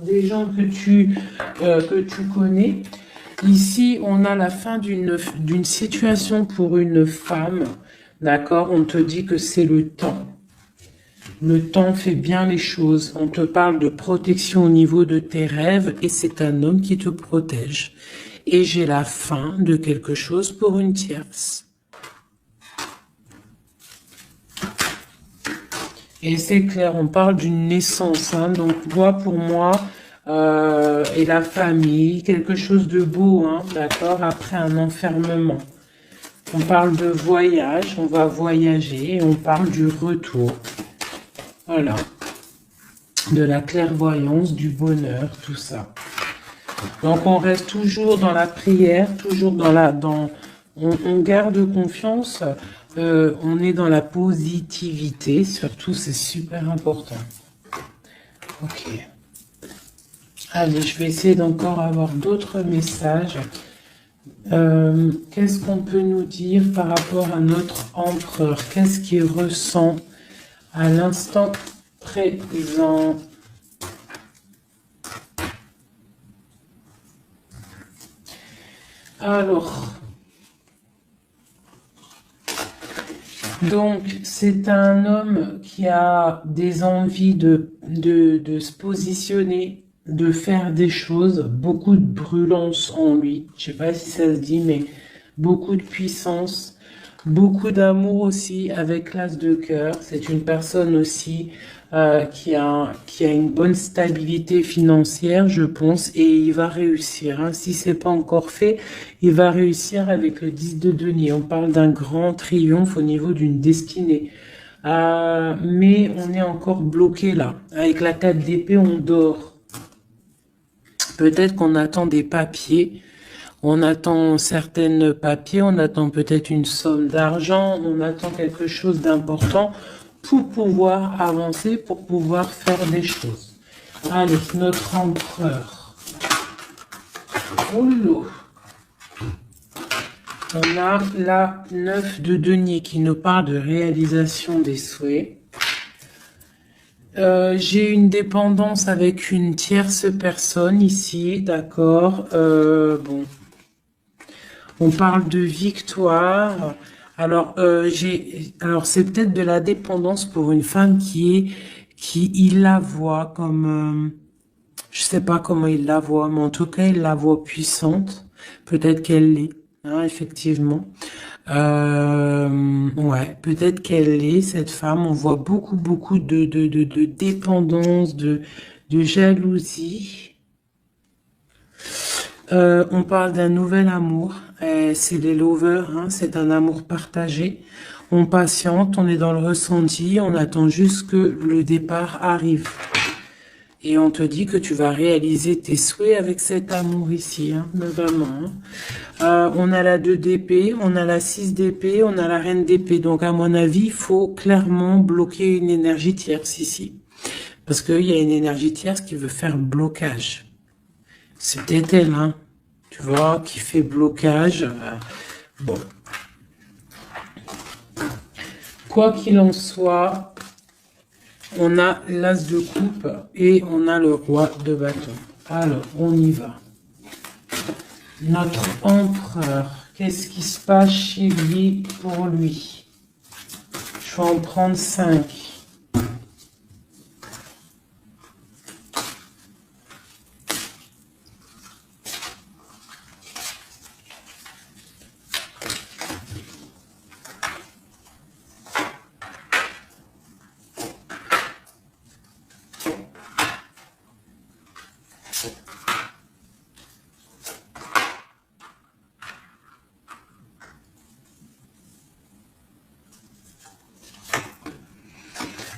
des gens que tu connais. Ici, on a la fin d'une situation pour une femme. D'accord? On te dit que c'est le temps. Le temps fait bien les choses. On te parle de protection au niveau de tes rêves et c'est un homme qui te protège. Et j'ai la fin de quelque chose pour une tierce. Et c'est clair, on parle d'une naissance. Hein, donc, moi, pour moi, et la famille, quelque chose de beau, hein, d'accord, après un enfermement. On parle de voyage, on va voyager, et on parle du retour. Voilà. De la clairvoyance, du bonheur, tout ça. Donc on reste toujours dans la prière, toujours on garde confiance, on est dans la positivité, surtout c'est super important. Ok. Allez, je vais essayer d'encore avoir d'autres messages. Qu'est-ce qu'on peut nous dire par rapport à notre empereur? Qu'est-ce qu'il ressent à l'instant présent? Alors, donc c'est un homme qui a des envies de se positionner, de faire des choses, beaucoup de brûlance en lui. Je sais pas si ça se dit, mais beaucoup de puissance. Beaucoup d'amour aussi avec l'as de cœur. C'est une personne aussi qui a une bonne stabilité financière, je pense, et il va réussir. Hein. Si c'est pas encore fait, il va réussir avec le 10 de denier. On parle d'un grand triomphe au niveau d'une destinée. Mais on est encore bloqué là. Avec la 4 d'épée, on dort. Peut-être qu'on attend des papiers. On attend certains papiers, on attend peut-être une somme d'argent, on attend quelque chose d'important pour pouvoir avancer, pour pouvoir faire des choses. Allez, notre empereur. Oh là. On a la 9 de denier qui nous parle de réalisation des souhaits. J'ai une dépendance avec une tierce personne ici, d'accord. Bon. On parle de victoire. Alors, alors c'est peut-être de la dépendance pour une femme qui il la voit comme, je sais pas comment il la voit, mais en tout cas, il la voit puissante. Peut-être qu'elle l'est, hein, effectivement. Ouais, peut-être qu'elle l'est, cette femme. On voit beaucoup de dépendance, de jalousie. On parle d'un nouvel amour, c'est les lovers, hein, c'est un amour partagé. On patiente, on est dans le ressenti, on attend juste que le départ arrive. Et on te dit que tu vas réaliser tes souhaits avec cet amour ici, hein, vraiment. Hein. On a la 2 d'épée, on a la 6 d'épée, on a la reine d'épée. Donc à mon avis, il faut clairement bloquer une énergie tierce ici. Parce qu'il y a une énergie tierce qui veut faire blocage. C'est peut-être elle, hein, tu vois, qui fait blocage. Bon. Quoi qu'il en soit, on a l'as de coupe et on a le roi de bâton. Alors, on y va. Notre empereur, qu'est-ce qui se passe chez lui pour lui? Je vais en prendre 5.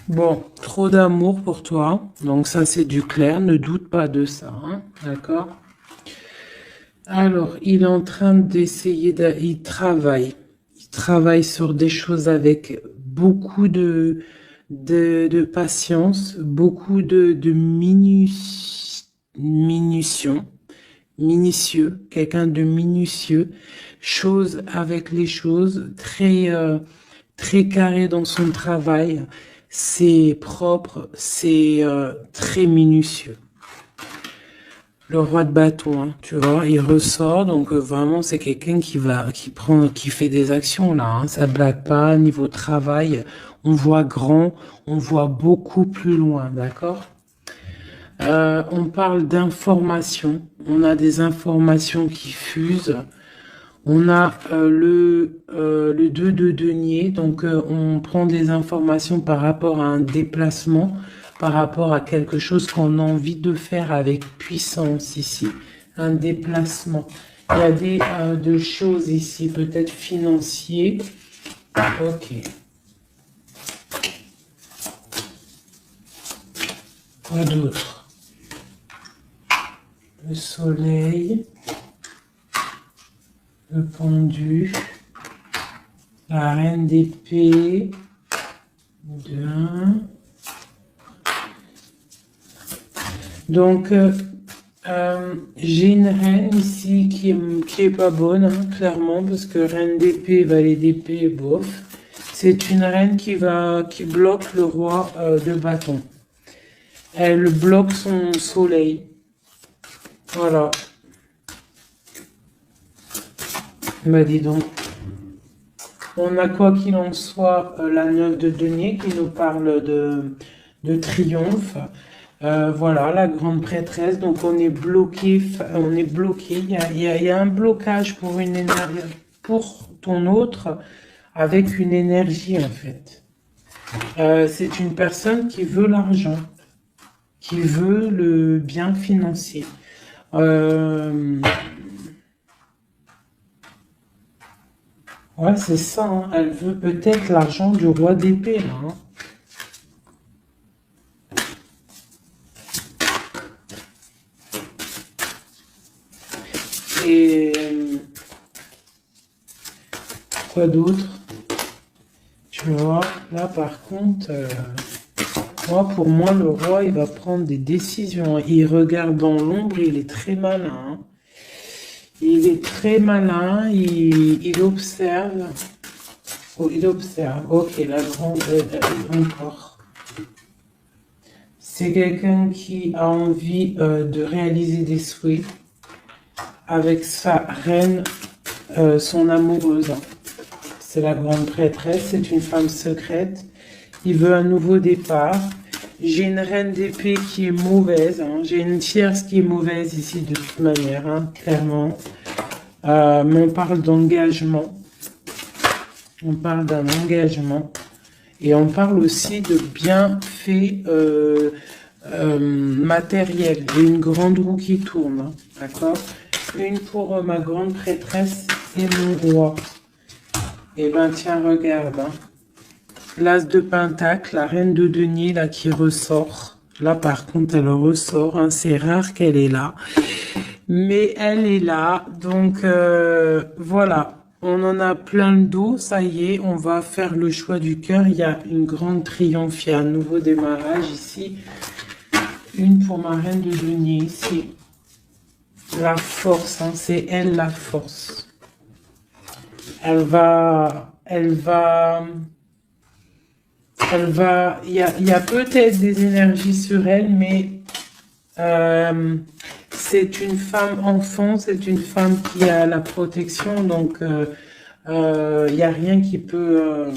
Bon, trop d'amour pour toi. Donc ça, c'est du clair. Ne doute pas de ça. Hein, d'accord? Alors, il est en train d'essayer il travaille. Il travaille sur des choses avec beaucoup de patience, beaucoup de minutieux, quelqu'un de minutieux, chose avec les choses, très carré dans son travail. C'est propre, c'est très minutieux. Le roi de bâton, hein, tu vois, il ressort, donc vraiment c'est quelqu'un qui fait des actions là, hein, ça blague pas. Niveau travail, on voit grand, on voit beaucoup plus loin, d'accord? On parle d'informations, on a des informations qui fusent. On a le 2 de denier, donc on prend des informations par rapport à un déplacement, par rapport à quelque chose qu'on a envie de faire avec puissance ici, un déplacement. Il y a des choses ici, peut-être financiers. Ok. Quoi d'autre? Le soleil. Le pendu, la reine d'épée, 2. Donc, j'ai une reine ici qui est pas bonne, hein, clairement, parce que reine d'épée, valet d'épée, bof. C'est une reine qui bloque le roi de bâton. Elle bloque son soleil. Voilà. Bah dis donc. On a quoi qu'il en soit la 9 de denier qui nous parle de triomphe. Voilà, la grande prêtresse. Donc on est bloqué. Il y a un blocage pour une énergie, pour ton autre. avec une énergie en fait. C'est une personne qui veut l'argent, qui veut le bien financier. Euh, ouais, c'est ça, hein. Elle veut peut-être l'argent du roi d'épée, là, hein. Et quoi d'autre? Tu vois, là par contre, moi, pour moi, le roi, il va prendre des décisions. Il regarde dans l'ombre, il est très malin, hein. Il est très malin, il observe. Oh, il observe. Ok, la grande, encore. C'est quelqu'un qui a envie de réaliser des souhaits avec sa reine, son amoureuse, hein. C'est la grande prêtresse, c'est une femme secrète. Il veut un nouveau départ. J'ai une reine d'épée qui est mauvaise, hein. J'ai une tierce qui est mauvaise ici de toute manière, hein, clairement. Mais on parle d'engagement. On parle d'un engagement. Et on parle aussi de bienfaits matériels. Et une grande roue qui tourne, hein, d'accord? Une pour ma grande prêtresse et mon roi. Eh ben tiens, regarde, hein. L'as de Pentacle, la reine de denier, là, qui ressort. Là, par contre, elle ressort, hein. C'est rare qu'elle est là. Mais elle est là. Donc, voilà. On en a plein le dos. Ça y est, on va faire le choix du cœur. Il y a une grande triomphe. Il y a un nouveau démarrage ici. Une pour ma reine de denier, ici. La force, hein. C'est elle, la force. Il y a peut-être des énergies sur elle, mais c'est une femme enfant, c'est une femme qui a la protection, donc il n'y a rien qui peut...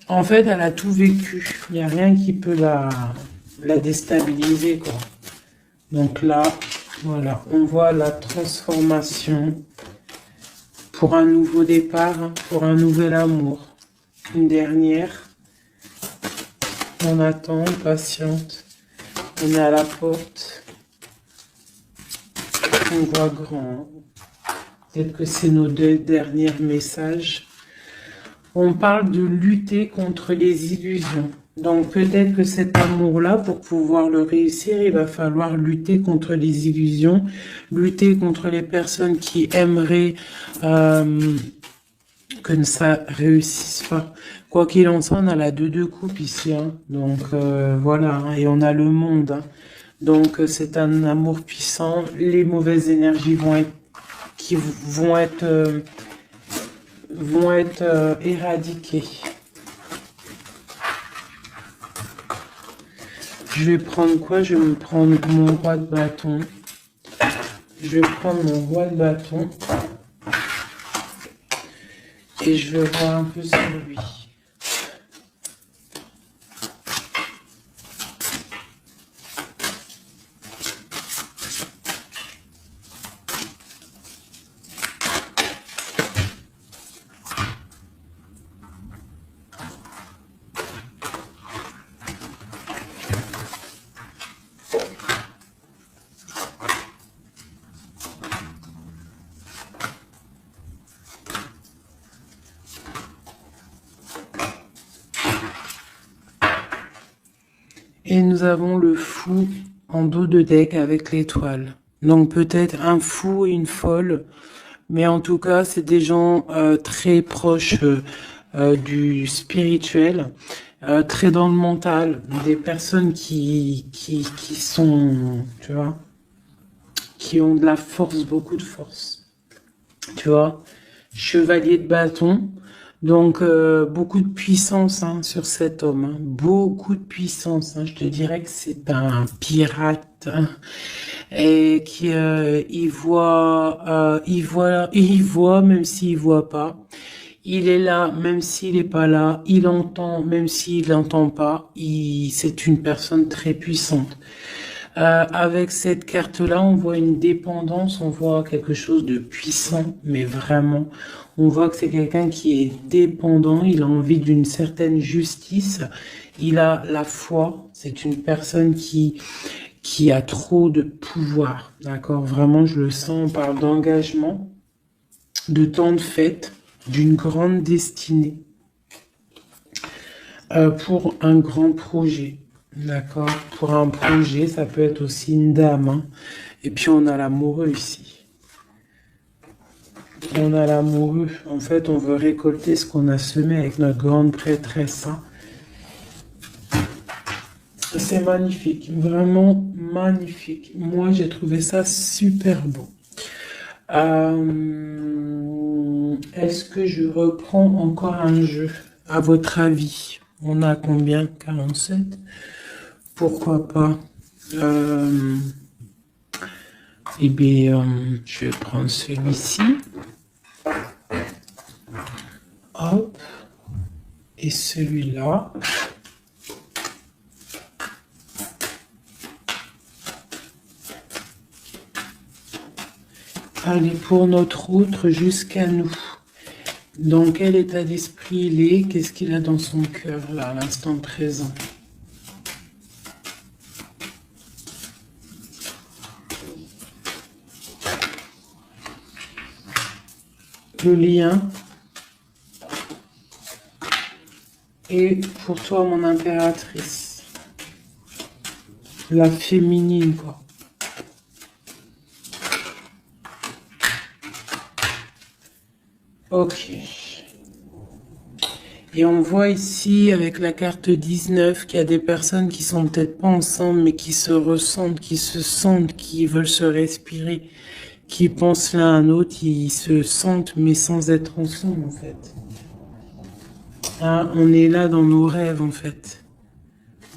en fait, elle a tout vécu, il n'y a rien qui peut la déstabiliser, quoi. Donc là, voilà, on voit la transformation pour un nouveau départ, hein, pour un nouvel amour. Une dernière. On attend, on patiente. On est à la porte. On voit grand. Peut-être que c'est nos deux derniers messages. On parle de lutter contre les illusions. Donc peut-être que cet amour-là, pour pouvoir le réussir, il va falloir lutter contre les illusions, lutter contre les personnes qui aimeraient que ça réussisse pas. Quoi qu'il en soit, on a la 2 de coupe ici, hein. Donc voilà, hein. Et on a le monde, hein. Donc c'est un amour puissant. Les mauvaises énergies vont être éradiquées. Je vais prendre quoi? Je vais me prendre mon roi de bâton. Je vais prendre mon roi de bâton. Et je vais voir un peu sur lui. Et nous avons le fou en dos de deck avec l'étoile. Donc peut-être un fou et une folle, mais en tout cas c'est des gens très proches du spirituel, très dans le mental, des personnes qui sont, tu vois, qui ont de la force, beaucoup de force, tu vois, chevalier de bâton. Donc, beaucoup de puissance, hein, sur cet homme, hein. Beaucoup de puissance, hein. Je te dirais que c'est un pirate, hein, et qui il voit même s'il voit pas. Il est là même s'il est pas là. Il entend même s'il n'entend pas. C'est une personne très puissante. Avec cette carte-là, on voit une dépendance, on voit quelque chose de puissant, mais vraiment, on voit que c'est quelqu'un qui est dépendant, il a envie d'une certaine justice, il a la foi, c'est une personne qui a trop de pouvoir, d'accord? Vraiment, je le sens, on parle d'engagement, de temps de fête, d'une grande destinée, pour un grand projet. D'accord. Pour un projet, ça peut être aussi une dame, hein. Et puis on a l'amoureux ici. On a l'amoureux. En fait, on veut récolter ce qu'on a semé avec notre grande prêtresse, hein. C'est magnifique, vraiment magnifique. Moi, j'ai trouvé ça super beau. Est-ce que je reprends encore un jeu? À votre avis, on a combien? 47? Pourquoi pas? Eh bien, je vais prendre celui-ci. Hop. Et celui-là. Allez, pour notre autre, jusqu'à nous. Dans quel état d'esprit il est? Qu'est-ce qu'il a dans son cœur, là, à l'instant présent? Le lien. Et pour toi, mon impératrice. La féminine, quoi. Ok. Et on voit ici, avec la carte 19, qu'il y a des personnes qui sont peut-être pas ensemble, mais qui se ressentent, qui se sentent, qui veulent se respirer, qui pensent l'un à l'autre, ils se sentent, mais sans être ensemble, en fait. Ah, on est là dans nos rêves, en fait.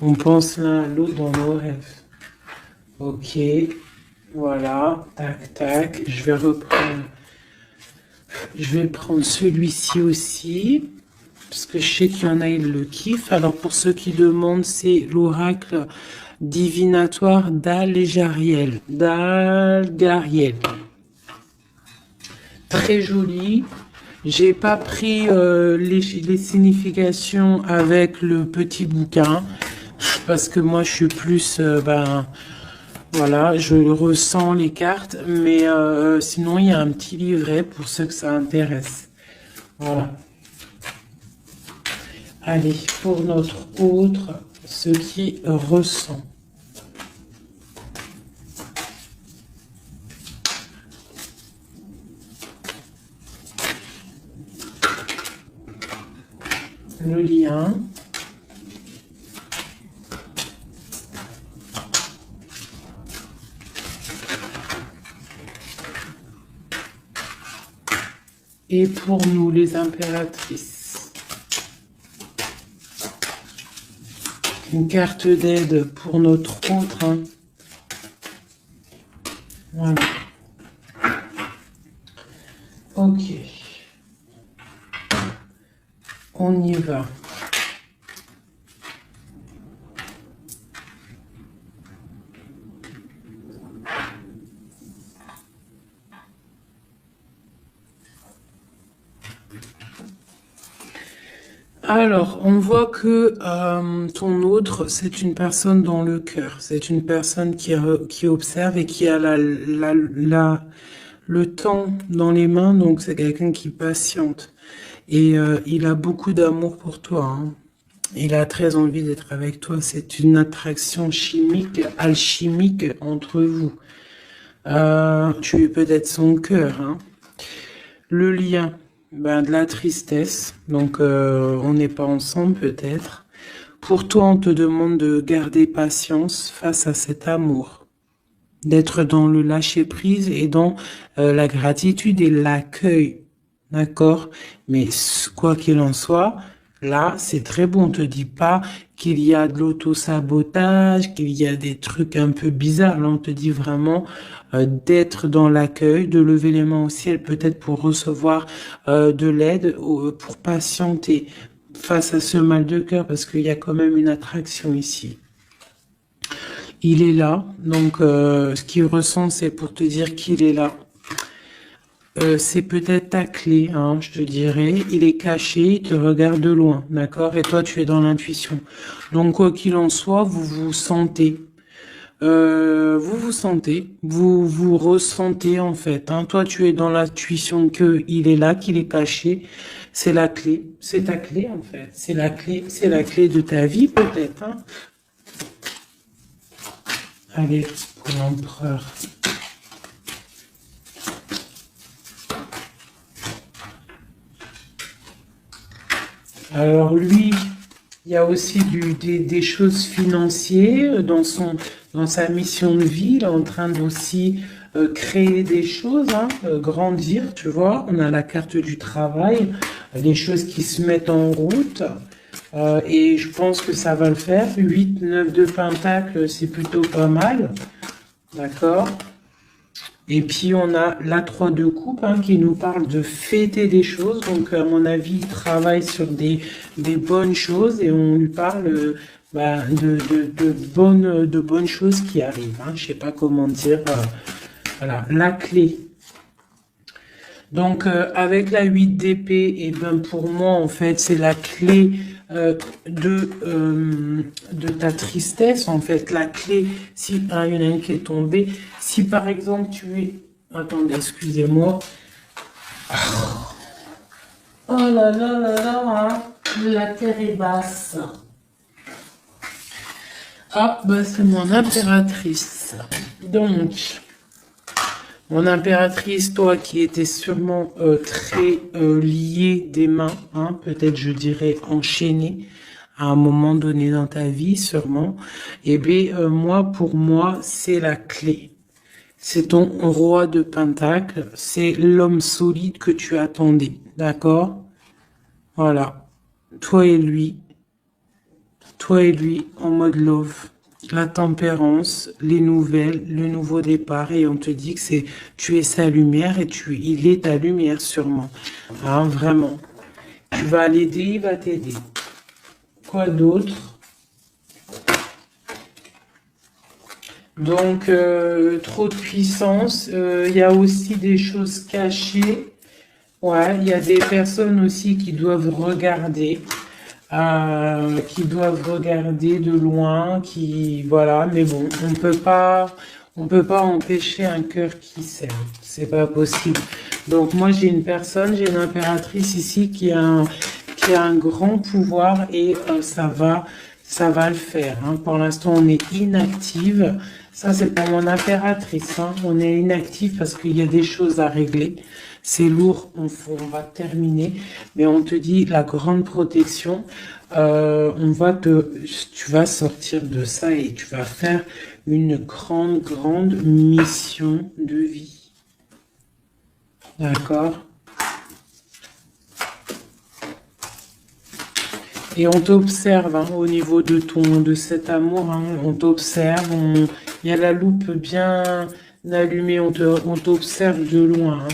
On pense l'un à l'autre dans nos rêves. Ok. Voilà. Tac, tac. Je vais reprendre. Je vais prendre celui-ci aussi. Parce que je sais qu'il y en a, ils le kiffent. Alors, pour ceux qui demandent, c'est l'oracle divinatoire d'Al-Gariel. D'Al-Gariel. Très joli. J'ai pas pris les significations avec le petit bouquin. Parce que moi, je suis plus... voilà, je ressens les cartes. Mais sinon, il y a un petit livret pour ceux que ça intéresse. Voilà. Allez, pour notre autre, ce qui ressent. Le lien. Et pour nous, les impératrices. Une carte d'aide pour notre autre. Hein. Voilà. Ok. On y va. Alors, on voit que ton autre, c'est une personne dans le cœur. C'est une personne qui observe et qui a le temps dans les mains. Donc, c'est quelqu'un qui patiente. Et il a beaucoup d'amour pour toi. Hein. Il a très envie d'être avec toi. C'est une attraction chimique, alchimique entre vous. Tu es peut-être son cœur. Hein. Le lien. Ben, de la tristesse, donc on n'est pas ensemble peut-être. Pour toi, on te demande de garder patience face à cet amour, d'être dans le lâcher-prise et dans la gratitude et l'accueil, d'accord? Mais quoi qu'il en soit, là, c'est très bon. On te dit pas qu'il y a de l'auto-sabotage, qu'il y a des trucs un peu bizarres. Là, on te dit vraiment d'être dans l'accueil, de lever les mains au ciel, peut-être pour recevoir de l'aide, pour patienter face à ce mal de cœur, parce qu'il y a quand même une attraction ici. Il est là. Donc, ce qu'il ressent, c'est pour te dire qu'il est là. C'est peut-être ta clé, hein, je te dirais. Il est caché, il te regarde de loin, d'accord? Et toi, tu es dans l'intuition. Donc, quoi qu'il en soit, vous vous sentez. Vous vous sentez, vous ressentez en fait. Hein. Toi, tu es dans l'intuition que il est là, qu'il est caché. C'est la clé, c'est ta clé en fait. C'est la clé de ta vie peut-être. Hein. Allez, pour l'empereur. Alors lui, il y a aussi des choses financières dans sa mission de vie. Il est en train d'aussi créer des choses, hein, grandir, tu vois. On a la carte du travail, des choses qui se mettent en route. Et je pense que ça va le faire. 8, 9 de Pentacle, c'est plutôt pas mal. D'accord? Et puis on a la 3 de coupe hein, qui nous parle de fêter des choses. Donc à mon avis, il travaille sur des bonnes choses et on lui parle de bonnes choses qui arrivent. Hein. Je sais pas comment dire. Voilà, la clé. Donc avec la 8 d'épée, et ben pour moi en fait c'est la clé de ta tristesse en fait. La clé, si il y en a une qui est tombée, si par exemple tu es, attendez, excusez-moi. Oh là là là là, hein. La terre est basse. Ah bah c'est mon impératrice. Donc mon impératrice, toi qui étais sûrement très liée des mains, hein, peut-être je dirais enchaînée à un moment donné dans ta vie, sûrement, eh bien moi, pour moi, c'est la clé. C'est ton roi de Pentacle, c'est l'homme solide que tu attendais, d'accord? Voilà, toi et lui en mode love. La tempérance, les nouvelles, le nouveau départ, et on te dit que tu es sa lumière et il est ta lumière sûrement. Hein, vraiment. Tu vas l'aider, il va t'aider. Quoi d'autre? Donc, trop de puissance. Il y a aussi des choses cachées. Ouais, il y a des personnes aussi qui doivent regarder. Qui doivent regarder de loin, voilà, mais bon, on peut pas empêcher un cœur qui s'aime, c'est pas possible. Donc moi j'ai une impératrice ici qui a un grand pouvoir et ça va le faire. Hein. Pour l'instant on est inactive, ça c'est pour mon impératrice, hein. On est inactive parce qu'il y a des choses à régler. C'est lourd, on va terminer, mais on te dit la grande protection, tu vas sortir de ça et tu vas faire une grande mission de vie. D'accord? Et on t'observe hein, au niveau de cet amour, hein, on t'observe, il y a la loupe bien allumée, on t'observe de loin. Hein.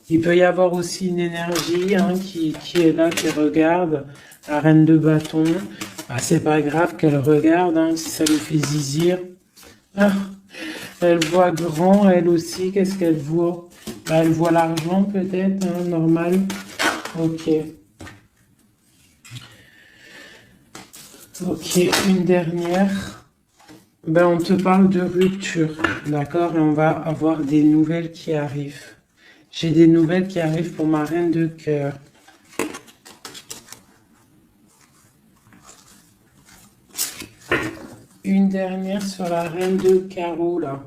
Il peut y avoir aussi une énergie hein, qui est là, qui regarde. La reine de bâton. Ah, c'est pas grave qu'elle regarde, hein, si ça lui fait zizir. Ah, elle voit grand, elle aussi. Qu'est-ce qu'elle voit? Bah, elle voit l'argent peut-être, hein, normal. Ok. Ok, une dernière. Ben, on te parle de rupture, d'accord? Et on va avoir des nouvelles qui arrivent. J'ai des nouvelles qui arrivent pour ma reine de cœur. Une dernière sur la reine de carreau, là.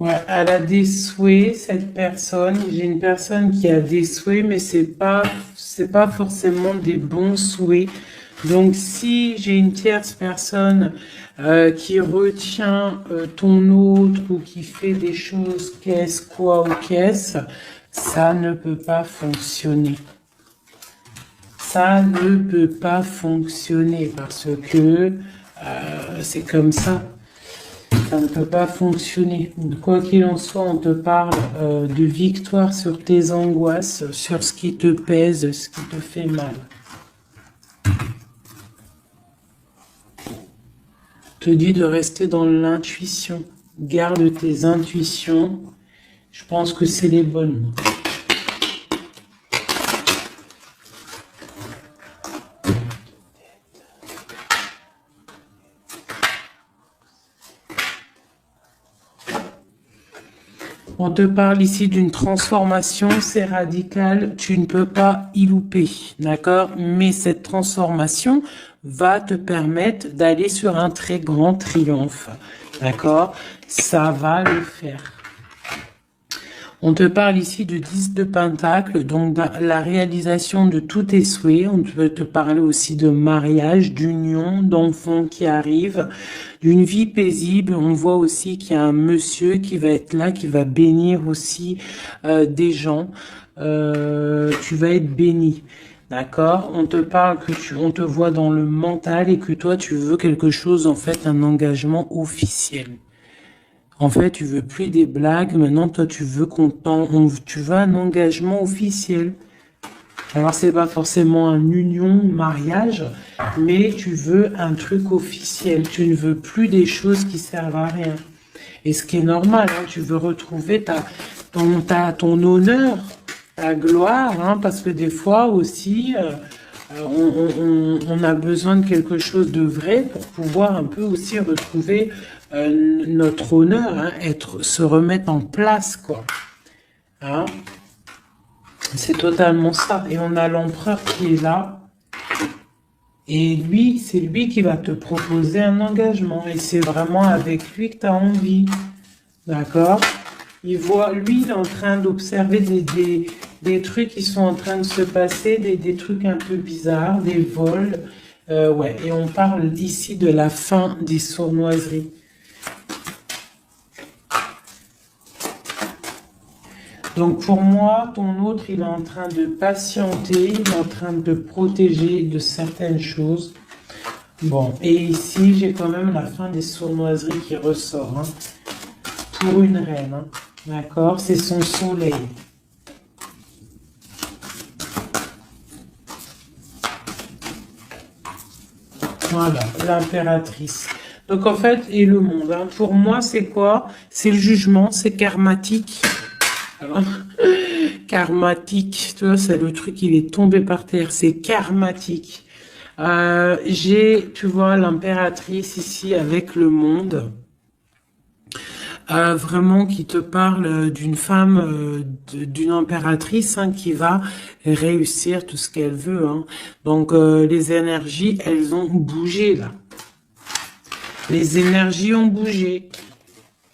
Ouais, elle a des souhaits, cette personne. J'ai une personne qui a des souhaits, mais c'est pas forcément des bons souhaits. Donc, si j'ai une tierce personne qui retient ton autre ou qui fait des choses qu'est-ce, quoi ou qu'est-ce, ça ne peut pas fonctionner. Ça ne peut pas fonctionner parce que c'est comme ça. ça ne peut pas fonctionner. Quoi qu'il en soit, on te parle de victoire sur tes angoisses, sur ce qui te pèse, ce qui te fait mal. Te dit de rester dans l'intuition. Garde tes intuitions. Je pense que c'est les bonnes. On te parle ici d'une transformation, c'est radical, tu ne peux pas y louper, d'accord? Mais cette transformation va te permettre d'aller sur un très grand triomphe, d'accord? Ça va le faire. On te parle ici de 10 de Pentacle, donc la réalisation de tous tes souhaits. On peut te parler aussi de mariage, d'union, d'enfants qui arrivent, d'une vie paisible. On voit aussi qu'il y a un monsieur qui va être là, qui va bénir aussi des gens. Tu vas être béni. D'accord? On te parle on te voit dans le mental et que toi, tu veux quelque chose, en fait, un engagement officiel. En fait, tu veux plus des blagues. Maintenant, toi, tu veux tu veux un engagement officiel. Alors, c'est pas forcément un union, mariage, mais tu veux un truc officiel. Tu ne veux plus des choses qui servent à rien. Et ce qui est normal, hein, tu veux retrouver ton honneur, ta gloire, hein, parce que des fois aussi, on a besoin de quelque chose de vrai pour pouvoir un peu aussi retrouver notre honneur, hein, se remettre en place, quoi. Hein? C'est totalement ça. Et on a l'empereur qui est là. Et lui, c'est lui qui va te proposer un engagement. Et c'est vraiment avec lui que tu as envie. D'accord? Lui, il est en train d'observer des trucs qui sont en train de se passer, des trucs un peu bizarres, des vols. Ouais, et on parle ici de la fin des sournoiseries. Donc pour moi, ton autre, il est en train de patienter, il est en train de protéger de certaines choses. Bon, et ici, j'ai quand même la fin des sournoiseries qui ressort, hein, pour une reine, hein, d'accord? C'est son soleil. Voilà, l'impératrice. Donc en fait, et le monde, hein, pour moi, c'est quoi? C'est le jugement, c'est karmatique. Alors, karmatique, tu vois, c'est le truc, il est tombé par terre, c'est karmatique. Tu vois, l'impératrice ici avec le monde, vraiment qui te parle d'une femme, d'une impératrice, hein, qui va réussir tout ce qu'elle veut. Hein. Donc, les énergies, elles ont bougé là. Les énergies ont bougé.